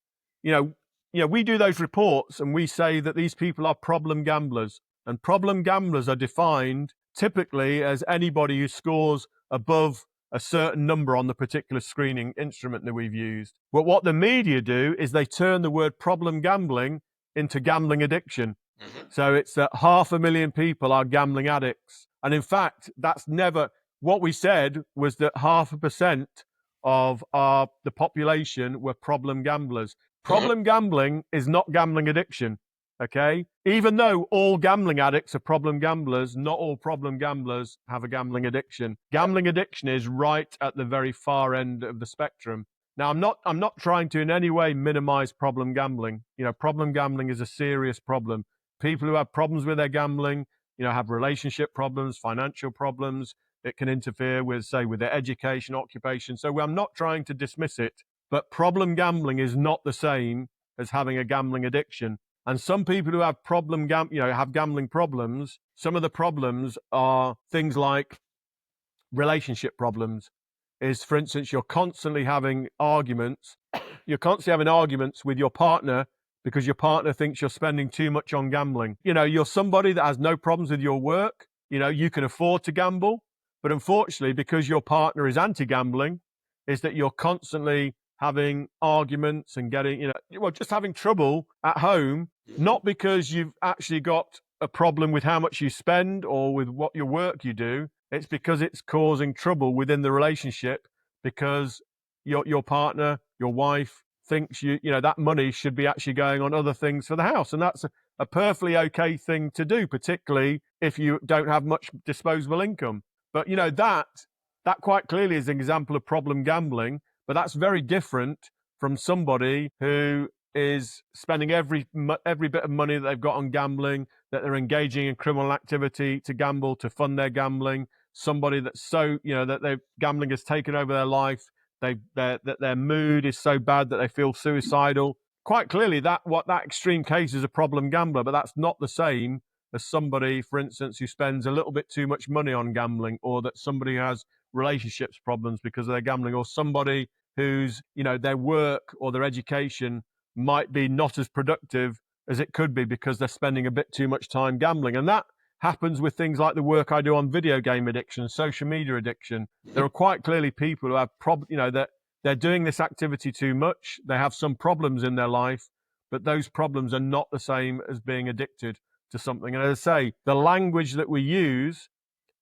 we do those reports and we say that these people are problem gamblers, and problem gamblers are defined typically as anybody who scores above a certain number on the particular screening instrument that we've used. But what the media do is they turn the word problem gambling into gambling addiction. So it's that 500,000 people are gambling addicts. And in fact, that's never what we said. Was that 0.5% of the population were problem gamblers. Problem gambling is not gambling addiction. Okay, even though all gambling addicts are problem gamblers, not all problem gamblers have a gambling addiction. Gambling addiction is right at the very far end of the spectrum. Now, I'm not trying to in any way minimize problem gambling. Problem gambling is a serious problem. People who have problems with their gambling, have relationship problems, financial problems. It can interfere with, say, with their education, occupation. So I'm not trying to dismiss it, but problem gambling is not the same as having a gambling addiction. And some people who have have gambling problems, some of the problems are things like relationship problems. Is, for instance, you're constantly having arguments. You're constantly having arguments with your partner because your partner thinks you're spending too much on gambling. You're somebody that has no problems with your work. You can afford to gamble. But unfortunately, because your partner is anti-gambling, is that you're constantly having arguments and getting, just having trouble at home, not because you've actually got a problem with how much you spend or with what your work you do. It's because it's causing trouble within the relationship, because your partner, your wife, thinks that money should be actually going on other things for the house. And that's a perfectly okay thing to do, particularly if you don't have much disposable income. But that quite clearly is an example of problem gambling, but that's very different from somebody who is spending every bit of money that they've got on gambling, that they're engaging in criminal activity to gamble, to fund their gambling. Somebody that's so, that gambling has taken over their life, that their mood is so bad that they feel suicidal. Quite clearly, that extreme case is a problem gambler, but that's not the same as somebody, for instance, who spends a little bit too much money on gambling, or that somebody who has relationships problems because of their gambling, or somebody whose, their work or their education might be not as productive as it could be because they're spending a bit too much time gambling. And that happens with things like the work I do on video game addiction, social media addiction. There are quite clearly people who have that they're doing this activity too much. They have some problems in their life, but those problems are not the same as being addicted to something. And as I say, the language that we use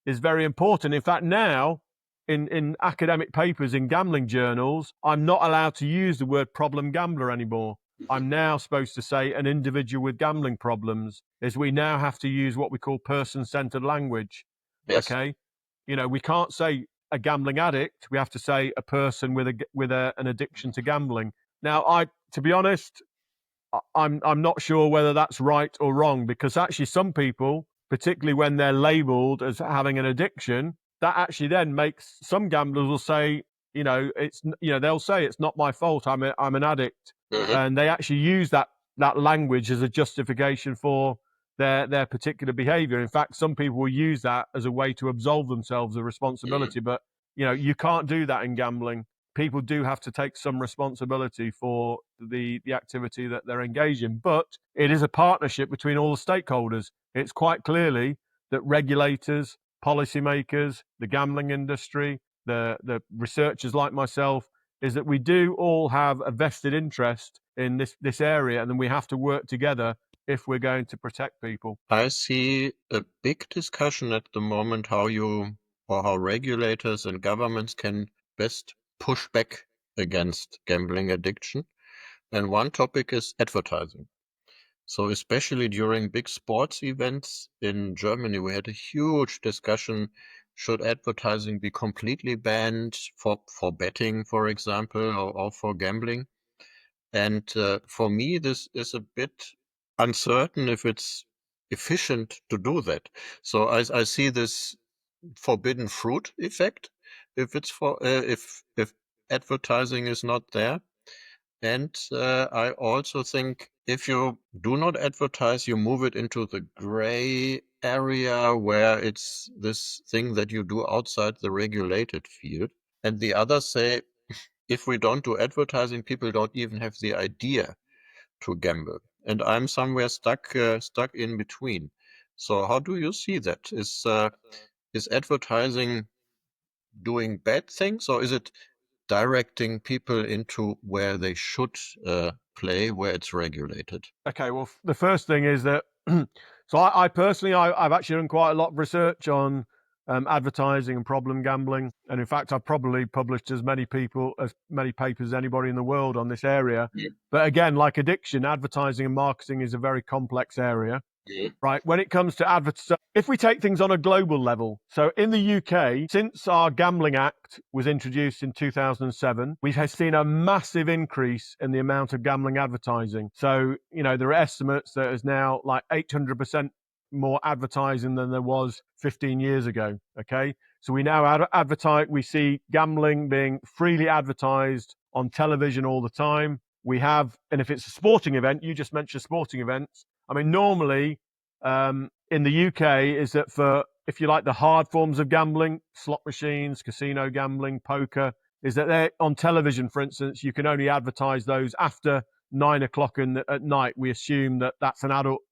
is very important. In fact, now in academic papers in gambling journals, I'm not allowed to use the word problem gambler anymore. I'm now supposed to say an individual with gambling problems, is we now have to use what we call person-centered language. Yes. Okay, we can't say a gambling addict. We have to say a person with an addiction to gambling. Now, to be honest, I'm not sure whether that's right or wrong, because actually some people, particularly when they're labeled as having an addiction, that actually then makes some gamblers will say, they'll say it's not my fault. I'm an addict, and they actually use that language as a justification for their particular behavior. In fact, some people will use that as a way to absolve themselves of responsibility. But you can't do that in gambling. people do have to take some responsibility for the activity that they're engaged in. But it is a partnership between all the stakeholders. It's quite clearly that regulators, policymakers, the gambling industry, the researchers like myself, is that we do all have a vested interest in this area, and then we have to work together if we're going to protect people. I see a big discussion at the moment how regulators and governments can best push back against gambling addiction. And one topic is advertising. So especially during big sports events in Germany, we had a huge discussion. Should advertising be completely banned for betting, for example, or for gambling? And for me, this is a bit uncertain if it's efficient to do that. So I see this forbidden fruit effect if it's if advertising is not there. And I also think if you do not advertise, you move it into the gray area where it's this thing that you do outside the regulated field. And the others say, if we don't do advertising, people don't even have the idea to gamble. And I'm somewhere stuck in between. So how do you see that? Is advertising doing bad things, or is it directing people into where they should play, where it's regulated? Okay, well, the first thing is that, so I personally, I've actually done quite a lot of research on advertising and problem gambling. And in fact, I've probably published as many papers as anybody in the world on this area. Yeah. But again, like addiction, advertising and marketing is a very complex area. Yeah. Right. When it comes to advertising, if we take things on a global level, so in the UK, since our Gambling Act was introduced in 2007, we have seen a massive increase in the amount of gambling advertising. So, there are estimates that there's now like 800% more advertising than there was 15 years ago. Okay. So we now we see gambling being freely advertised on television all the time. We have, and if it's a sporting event, you just mentioned sporting events. I mean, normally in the UK is that for, if you like, the hard forms of gambling, slot machines, casino gambling, poker, is that they're on television, for instance, you can only advertise those after 9 o'clock at night. We assume that that's an adult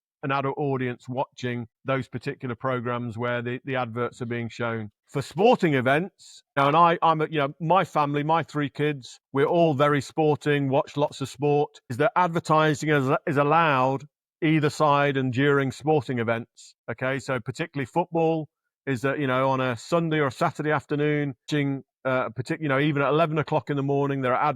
audience watching those particular programs where the adverts are being shown. For sporting events, and I'm my family, my 3 kids, we're all very sporting, watch lots of sport, is that advertising is allowed either side and during sporting events. Okay, so particularly football is that, on a Sunday or a Saturday afternoon, even at 11 o'clock in the morning, there are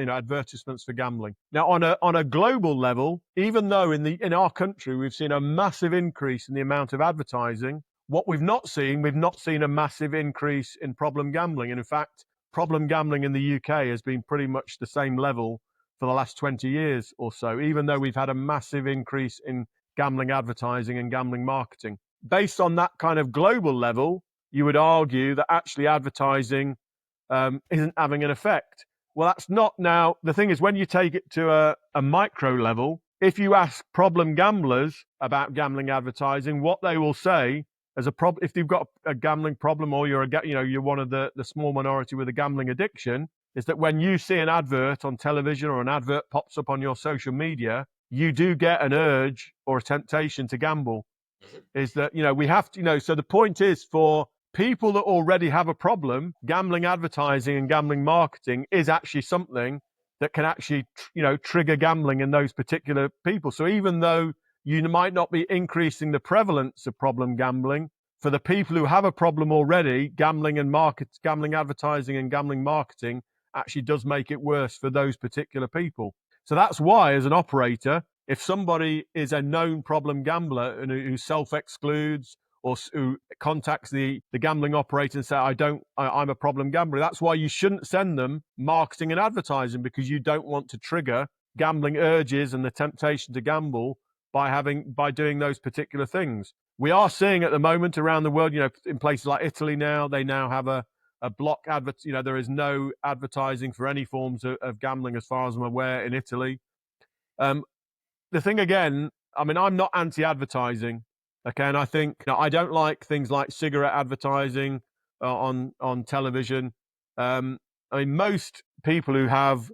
advertisements for gambling. Now, on a global level, even though in our country we've seen a massive increase in the amount of advertising, what we've not seen a massive increase in problem gambling. And in fact, problem gambling in the UK has been pretty much the same level for the last 20 years or so, even though we've had a massive increase in gambling advertising and gambling marketing. Based on that kind of global level, you would argue that actually advertising isn't having an effect. Well, that's not. Now, the thing is, when you take it to a micro level, if you ask problem gamblers about gambling advertising, what they will say as a problem, if you've got a gambling problem or you're one of the small minority with a gambling addiction, is that when you see an advert on television or an advert pops up on your social media, you do get an urge or a temptation to gamble. Is that, we have to, so the point is, for people that already have a problem, gambling advertising and gambling marketing is actually something that can actually, trigger gambling in those particular people. So even though you might not be increasing the prevalence of problem gambling, for the people who have a problem already, gambling advertising and gambling marketing actually does make it worse for those particular people. So that's why, as an operator, if somebody is a known problem gambler and who self-excludes or who contacts the gambling operator and say, I'm a problem gambler, that's why you shouldn't send them marketing and advertising, because you don't want to trigger gambling urges and the temptation to gamble by doing those particular things. We are seeing at the moment around the world, in places like Italy now, they now have a block advert. There is no advertising for any forms of gambling, as far as I'm aware, in Italy. The thing again, I'm not anti-advertising, okay, and I think I don't like things like cigarette advertising on television. I mean, most people who have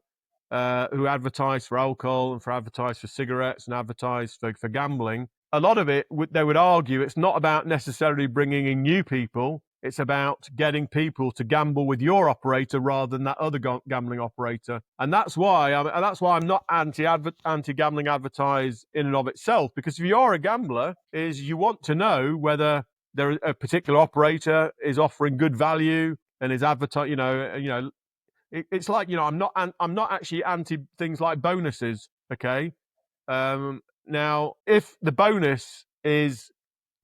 who advertise for alcohol and advertise for cigarettes and advertise for gambling, a lot of it, they would argue, it's not about necessarily bringing in new people. It's about getting people to gamble with your operator rather than that other gambling operator, and that's why I'm not anti-gambling advertise in and of itself. Because if you are a gambler, is you want to know whether a particular operator is offering good value and is advertising. It's like, I'm not actually anti things like bonuses. Okay, now if the bonus is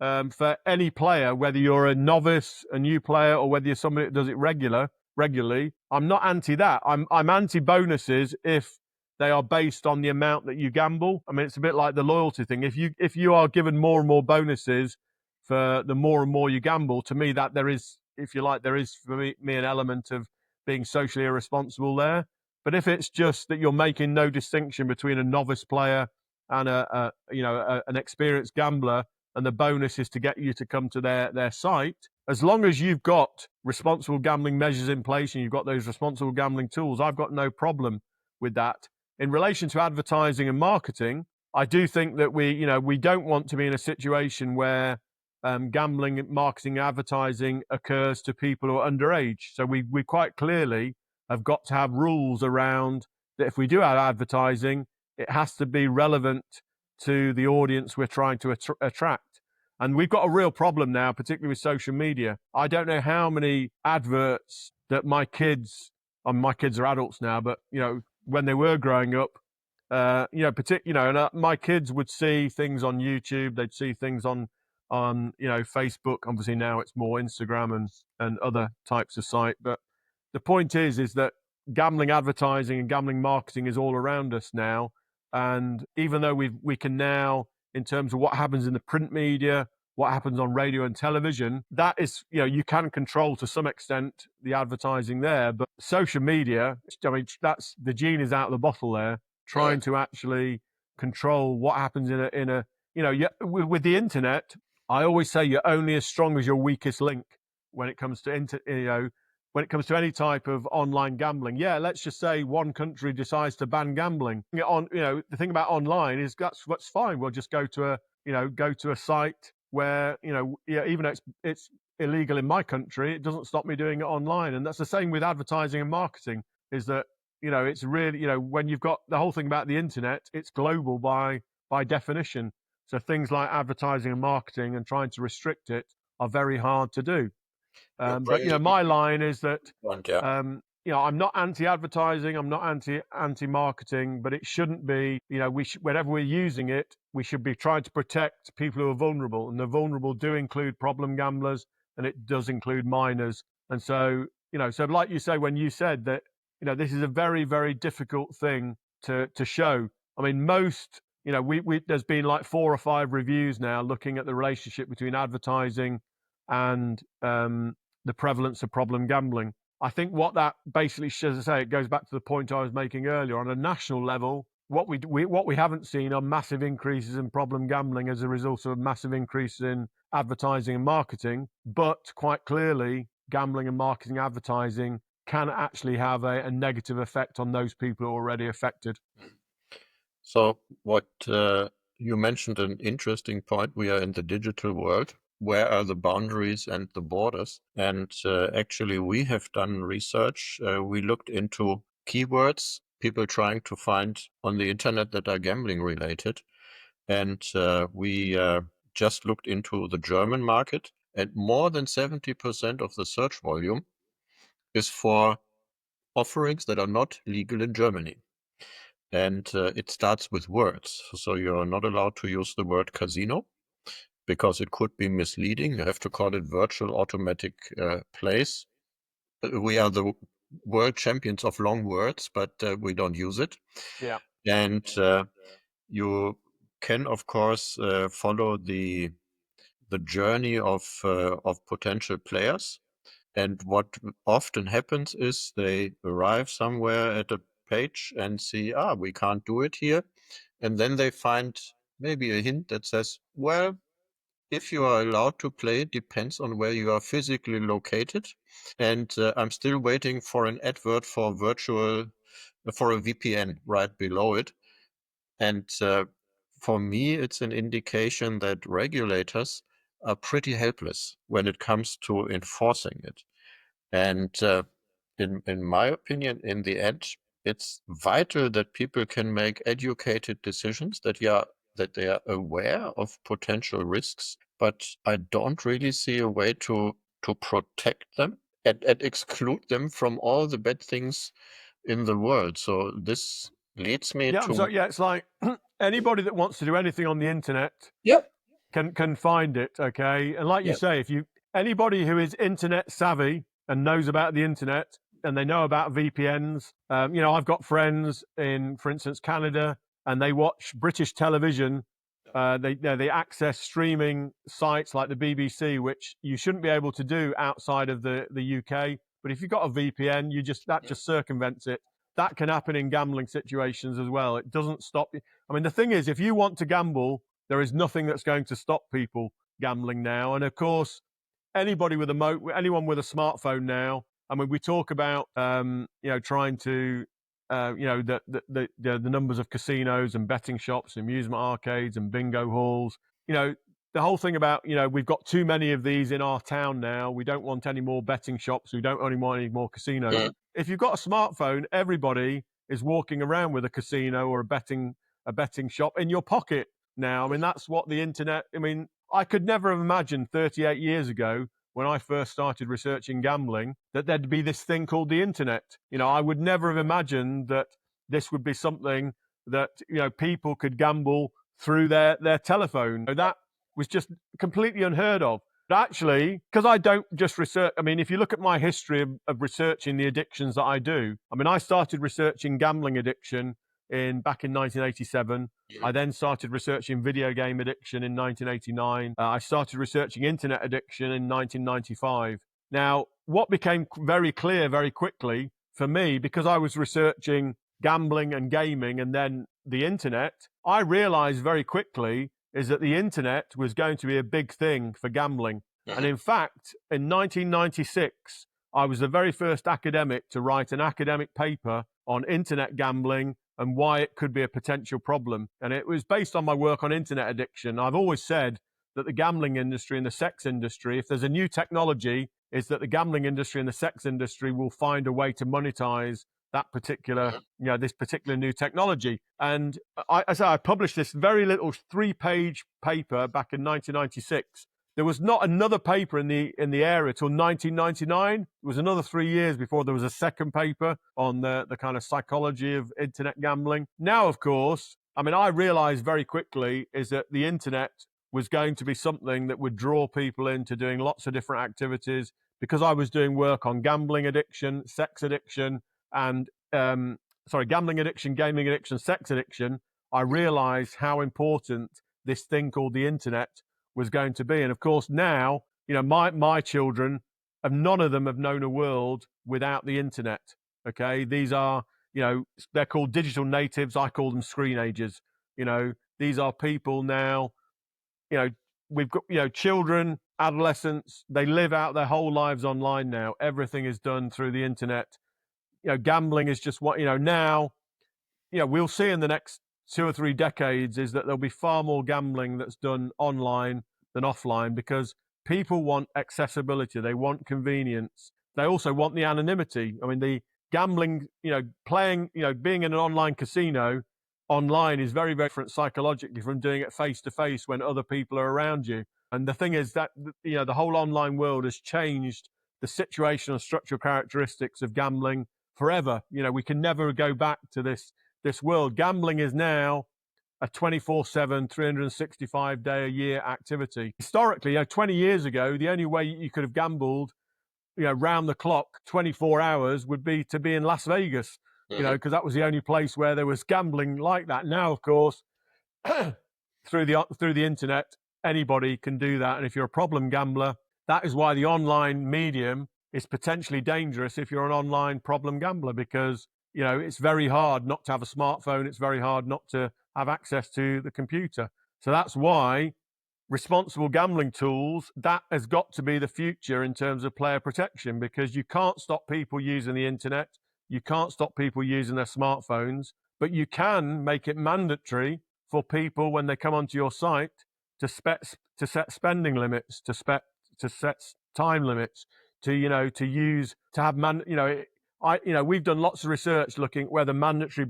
for any player, whether you're a novice, a new player, or whether you're somebody that does it regularly, I'm not anti that. I'm anti bonuses if they are based on the amount that you gamble. I mean, it's a bit like the loyalty thing. If you are given more and more bonuses for the more and more you gamble, to me that there is, if you like, there is for me an element of being socially irresponsible there. But if it's just that you're making no distinction between a novice player and an experienced gambler, and the bonus is to get you to come to their site, as long as you've got responsible gambling measures in place and you've got those responsible gambling tools, I've got no problem with that. In relation to advertising and marketing, I do think that we don't want to be in a situation where gambling, marketing, advertising occurs to people who are underage. So we quite clearly have got to have rules around that. If we do have advertising, it has to be relevant to the audience we're trying to attract. And we've got a real problem now, particularly with social media. I don't know how many adverts that my kids are adults now, but when they were growing up, my kids would see things on YouTube, they'd see things on Facebook. Obviously now it's more Instagram and other types of site. But the point is that gambling advertising and gambling marketing is all around us now. And even though we can now, in terms of what happens in the print media, what happens on radio and television, that is, you can control to some extent the advertising there. But social media, I mean, that's the genie's out of the bottle there, trying to actually control what happens in a with the internet. I always say you're only as strong as your weakest link when it comes to when it comes to any type of online gambling. Yeah, let's just say one country decides to ban gambling. The thing about online is that's fine. We'll just go to a site where even though it's illegal in my country, it doesn't stop me doing it online. And that's the same with advertising and marketing. Is that it's really when you've got the whole thing about the internet, it's global by definition. So things like advertising and marketing and trying to restrict it are very hard to do. But my line is that I'm not anti-advertising, I'm not anti-marketing, but it shouldn't be. Whenever we're using it, we should be trying to protect people who are vulnerable, and the vulnerable do include problem gamblers, and it does include minors. And so so like you say, when you said that this is a very, very difficult thing to show. I mean, most there's been like 4 or 5 reviews now looking at the relationship between advertising and the prevalence of problem gambling. I think what that basically, as I say, it goes back to the point I was making earlier. On a national level, what we haven't seen are massive increases in problem gambling as a result of massive increases in advertising and marketing. But quite clearly, gambling and marketing advertising can actually have a negative effect on those people who are already affected. So what you mentioned an interesting point. We are in the digital world. Where are the boundaries and the borders? And actually, we have done research. We looked into keywords people trying to find on the internet that are gambling related. And we just looked into the German market, and more than 70% of the search volume is for offerings that are not legal in Germany. And it starts with words. So you're not allowed to use the word casino, because it could be misleading. You have to call it virtual automatic place. We are the world champions of long words, but we don't use it. Yeah. And you can, of course, follow the journey of potential players. And what often happens is they arrive somewhere at a page and see, we can't do it here. And then they find maybe a hint that says, well, if you are allowed to play depends on where you are physically located. And I'm still waiting for an advert for a VPN right below it. And for me, it's an indication that regulators are pretty helpless when it comes to enforcing it. And in my opinion, in the end, it's vital that people can make educated decisions, that they are aware of potential risks, but I don't really see a way to protect them and exclude them from all the bad things in the world. So this leads me to... So it's like anybody that wants to do anything on the internet can find it, okay? And like you say, if anybody who is internet savvy and knows about the internet and they know about VPNs, I've got friends in, for instance, Canada, and they watch British television. They access streaming sites like the BBC, which you shouldn't be able to do outside of the UK. But if you've got a VPN, that just circumvents it. That can happen in gambling situations as well. It doesn't stop you. I mean, the thing is, if you want to gamble, there is nothing that's going to stop people gambling now. And of course, anyone with a smartphone now. I mean, we talk about trying to the numbers of casinos and betting shops, amusement arcades, and bingo halls. The whole thing about we've got too many of these in our town now. We don't want any more betting shops. We don't want any more casinos. Yeah. If you've got a smartphone, everybody is walking around with a casino or a betting shop in your pocket now. I mean, that's what the internet. I mean, I could never have imagined 38 years ago, when I first started researching gambling, that there'd be this thing called the internet. I would never have imagined that this would be something that people could gamble through their telephone. That was just completely unheard of. But actually, because I don't just research, I mean, if you look at my history of researching the addictions that I do, I mean, I started researching gambling addiction back in 1987. I then started researching video game addiction in 1989. I started researching internet addiction in 1995. Now, what became very clear very quickly for me, because I was researching gambling and gaming and then the internet, I realized very quickly is that the internet was going to be a big thing for gambling. And in fact, in 1996, I was the very first academic to write an academic paper on internet gambling and why it could be a potential problem. And it was based on my work on internet addiction. I've always said that the gambling industry and the sex industry, if there's a new technology, is that the gambling industry and the sex industry will find a way to monetize that particular, this particular new technology. And I published this very little 3-page paper back in 1996. There was not another paper in the area till 1999. It was another 3 years before there was a second paper on the kind of psychology of internet gambling. Now, of course, I mean, I realized very quickly is that the internet was going to be something that would draw people into doing lots of different activities, because I was doing work on gambling addiction, sex addiction, and gambling addiction, gaming addiction, sex addiction. I realized how important this thing called the internet was going to be. And of course, now, my children, none of them have known a world without the internet. Okay. These are, they're called digital natives. I call them screenagers. These are people now, we've got, children, adolescents, they live out their whole lives online now. Everything is done through the internet. Gambling is just what, now, we'll see in the next 2 or 3 decades is that there'll be far more gambling that's done online than offline, because people want accessibility. They want convenience. They also want the anonymity. I mean, the gambling, playing, being in an online casino online is very, very different psychologically from doing it face to face when other people are around you. And the thing is that, the whole online world has changed the situational structural characteristics of gambling forever. We can never go back to this world. Gambling is now a 24/7, 365-day-a-year activity. Historically, 20 years ago, the only way you could have gambled, round the clock, 24 hours, would be to be in Las Vegas, because that was the only place where there was gambling like that. Now, of course, through the internet, anybody can do that. And if you're a problem gambler, that is why the online medium is potentially dangerous if you're an online problem gambler, because it's very hard not to have a smartphone. It's very hard not to have access to the computer. So that's why responsible gambling tools, that has got to be the future in terms of player protection, because you can't stop people using the internet. You can't stop people using their smartphones, but you can make it mandatory for people when they come onto your site to set spending limits, to set time limits, we've done lots of research looking at whether mandatory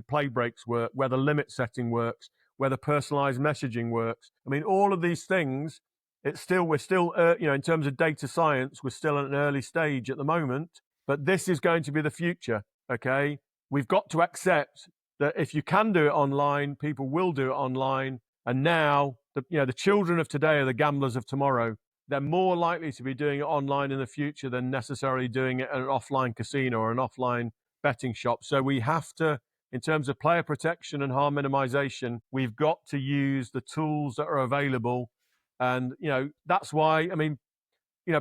play breaks work, whether limit setting works, whether personalized messaging works. I mean, all of these things, we're still in terms of data science, we're still at an early stage at the moment, but this is going to be the future, okay? We've got to accept that if you can do it online, people will do it online. And now, the children of today are the gamblers of tomorrow. They're more likely to be doing it online in the future than necessarily doing it at an offline casino or an offline betting shop. So we have to, in terms of player protection and harm minimization, we've got to use the tools that are available. And, that's why,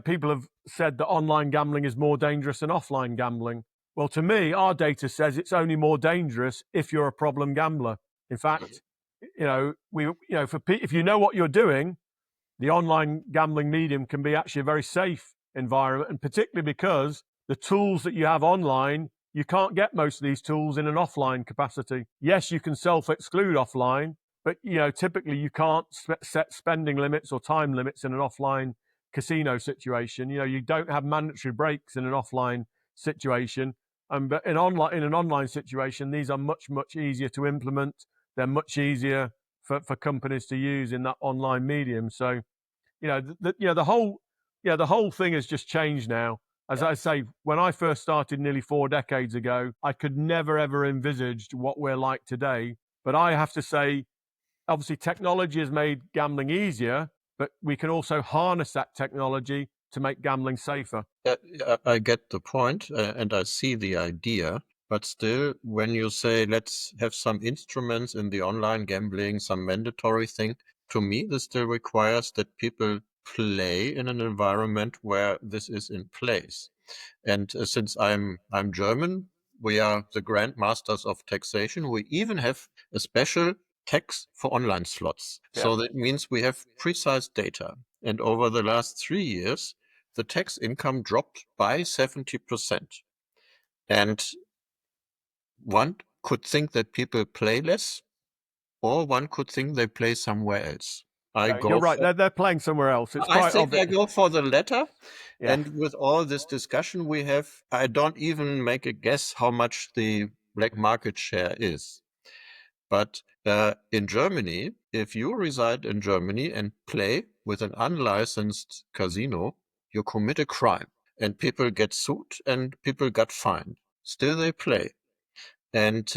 people have said that online gambling is more dangerous than offline gambling. Well, to me, our data says it's only more dangerous if you're a problem gambler. In fact, if you know what you're doing, the online gambling medium can be actually a very safe environment, and particularly because the tools that you have online, you can't get most of these tools in an offline capacity. Yes, you can self-exclude offline, but typically you can't set spending limits or time limits in an offline casino situation. You don't have mandatory breaks in an offline situation, but in an online situation, these are much, much easier to implement. They're much easier for companies to use in that online medium. So, the whole thing has just changed now. As I say, when I first started nearly 4 decades ago, I could never, ever envisaged what we're like today. But I have to say, obviously, technology has made gambling easier, but we can also harness that technology to make gambling safer. I get the point, and I see the idea. But still, when you say, let's have some instruments in the online gambling, some mandatory thing, to me, this still requires that people play in an environment where this is in place. And since I'm German, we are the grandmasters of taxation. We even have a special tax for online slots. Yeah. So that means we have precise data. And over the last 3 years, the tax income dropped by 70%. And one could think that people play less, or one could think they play somewhere else. You're right. They're playing somewhere else. I think I go for the latter. Yeah. And with all this discussion we have, I don't even make a guess how much the black market share is. But in Germany, if you reside in Germany and play with an unlicensed casino, you commit a crime. And people get sued and people got fined. Still they play. And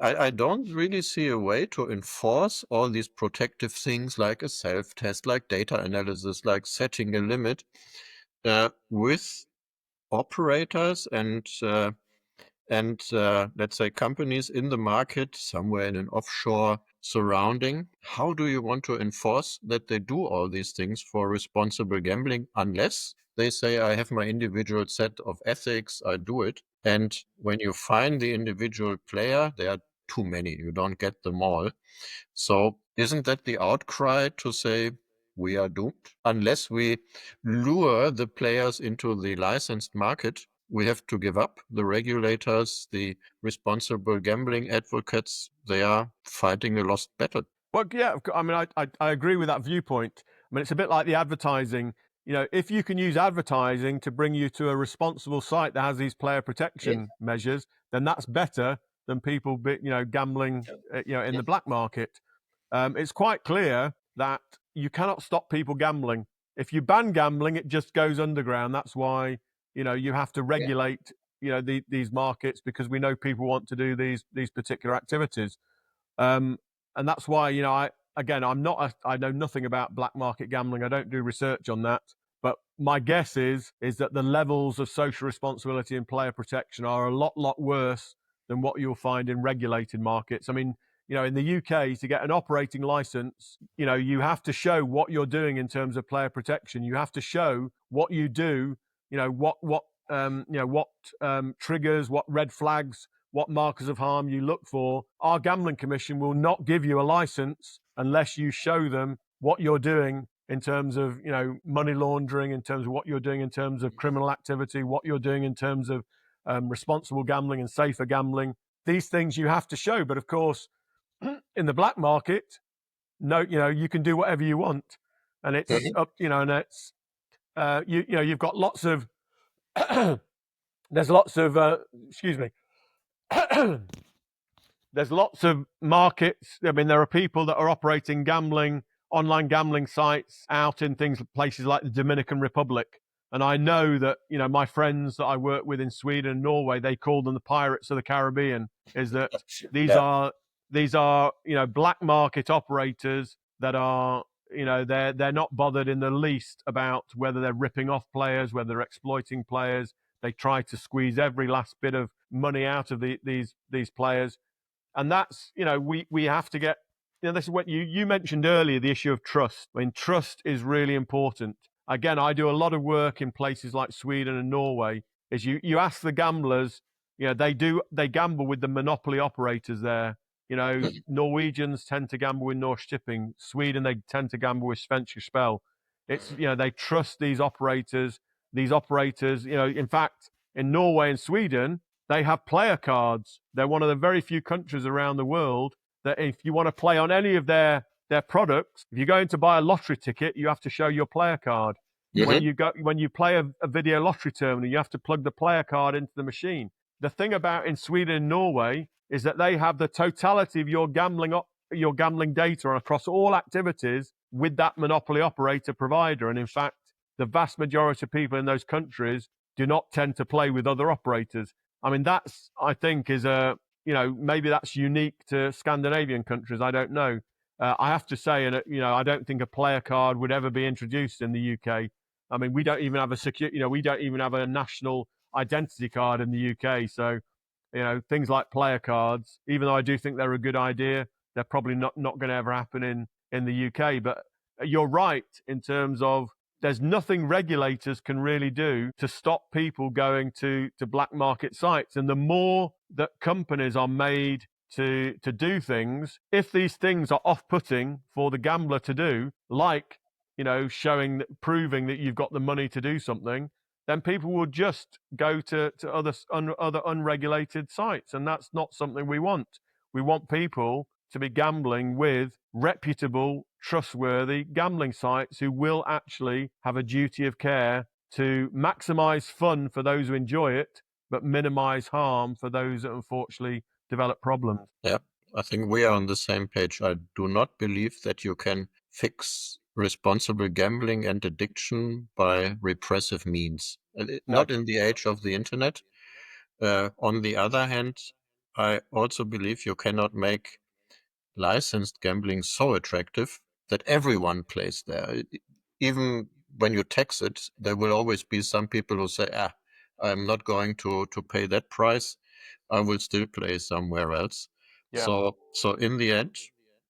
I don't really see a way to enforce all these protective things like a self-test, like data analysis, like setting a limit with operators and let's say companies in the market somewhere in an offshore surrounding. How do you want to enforce that they do all these things for responsible gambling unless they say, I have my individual set of ethics, I do it. And when you find the individual player, there are too many. You don't get them all. So isn't that the outcry to say we are doomed? Unless we lure the players into the licensed market, we have to give up. The regulators, the responsible gambling advocates, they are fighting a lost battle. Well, yeah, I agree with that viewpoint. It's a bit like the advertising. If you can use advertising to bring you to a responsible site that has these player protection measures, then that's better than people, gambling, in the black market. It's quite clear that you cannot stop people gambling. If you ban gambling, it just goes underground. That's why, you have to regulate, these markets, because we know people want to do these particular activities. And that's why, I know nothing about black market gambling. I don't do research on that. But my guess is that the levels of social responsibility and player protection are a lot worse than what you'll find in regulated markets. In the UK, to get an operating license, you have to show what you're doing in terms of player protection. You have to show what you do, what triggers, what red flags, what markers of harm you look for, our gambling commission will not give you a license unless you show them what you're doing in terms of, money laundering, in terms of what you're doing in terms of criminal activity, what you're doing in terms of responsible gambling and safer gambling. These things you have to show. But of course, in the black market, no, you can do whatever you want, and it's up, and it's you've got lots of there's lots of excuse me. There's lots of markets. I mean, there are people that are operating online gambling sites out in places like the Dominican Republic. And I know that, my friends that I work with in Sweden and Norway, they call them the pirates of the Caribbean, is that these are black market operators that are, they're not bothered in the least about whether they're ripping off players, whether they're exploiting players. They try to squeeze every last bit of money out of these players. And that's, we have to get, this is what you mentioned earlier, the issue of trust. I mean, trust is really important. Again, I do a lot of work in places like Sweden and Norway. Is you ask the gamblers, they gamble with the monopoly operators there. Norwegians tend to gamble with Norsk Tipping. Sweden, they tend to gamble with Svenska Spel. It's, they trust these operators. These operators, in fact, in Norway and Sweden, they have player cards. They're one of the very few countries around the world that if you want to play on any of their products, if you're going to buy a lottery ticket, you have to show your player card. Mm-hmm. When you play a video lottery terminal, you have to plug the player card into the machine. The thing about in Sweden and Norway is that they have the totality of your gambling data across all activities with that monopoly operator provider. And in fact, the vast majority of people in those countries do not tend to play with other operators. I mean, that's, I think, is maybe that's unique to Scandinavian countries. I don't know. I have to say, and I don't think a player card would ever be introduced in the UK. I mean, we don't even have we don't even have a national identity card in the UK. So, things like player cards, even though I do think they're a good idea, they're probably not going to ever happen in the UK. But you're right in terms of there's nothing regulators can really do to stop people going to black market sites. And the more that companies are made to do things, if these things are off-putting for the gambler to do, like, proving that you've got the money to do something, then people will just go to other unregulated sites. And that's not something we want. We want people to be gambling with reputable, trustworthy gambling sites who will actually have a duty of care to maximize fun for those who enjoy it, but minimize harm for those that unfortunately develop problems. Yeah, I think we are on the same page. I do not believe that you can fix responsible gambling and addiction by repressive means. Not in the age of the internet. On the other hand, I also believe you cannot make licensed gambling so attractive that everyone plays there. Even when you tax it, there will always be some people who say, I'm not going to pay that price. I will still play somewhere else. Yeah. So in the end,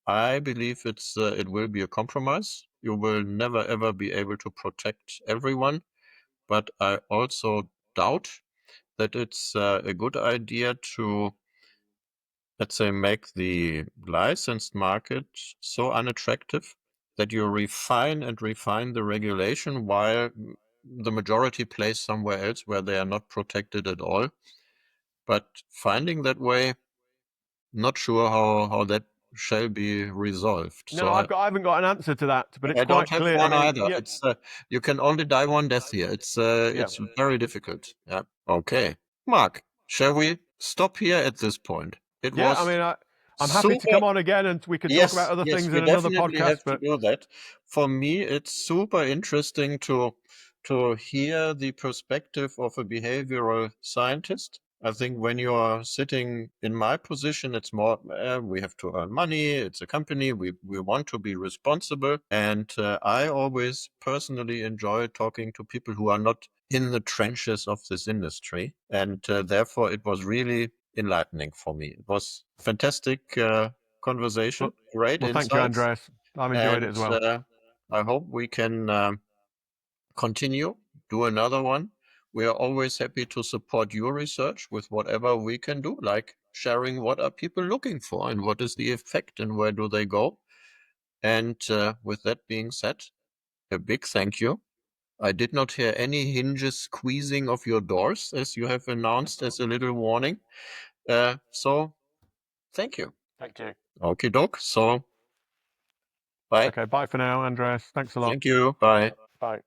I believe it will be a compromise. You will never ever be able to protect everyone, but I also doubt that it's a good idea to, let's say, make the licensed market so unattractive that you refine the regulation while the majority plays somewhere else where they are not protected at all. But finding that way, not sure how that shall be resolved. No, I haven't got an answer to that, but it's quite clear. I don't have one either. Yeah. It's you can only die one death here. It's very difficult. Yeah. Okay, Mark, shall we stop here at this point? I'm happy to come on again, and we can talk about other things in another podcast. Have to do that. For me, it's super interesting to hear the perspective of a behavioral scientist. I think when you are sitting in my position, it's more, we have to earn money. It's a company. We want to be responsible. And I always personally enjoy talking to people who are not in the trenches of this industry. And therefore, it was really enlightening for me. It was fantastic conversation. Great insights. Thank you, Andreas. I've enjoyed it as well. I hope we can continue, do another one we are always happy to support your research with whatever we can do, like sharing what are people looking for and what is the effect and where do they go. And with that being said, a big thank you. I did not hear any hinges squeezing of your doors, as you have announced as a little warning. So thank you. Thank you. Okie doke. So bye. Okay, bye for now, Andreas. Thanks a lot. Thank you. Bye. Bye.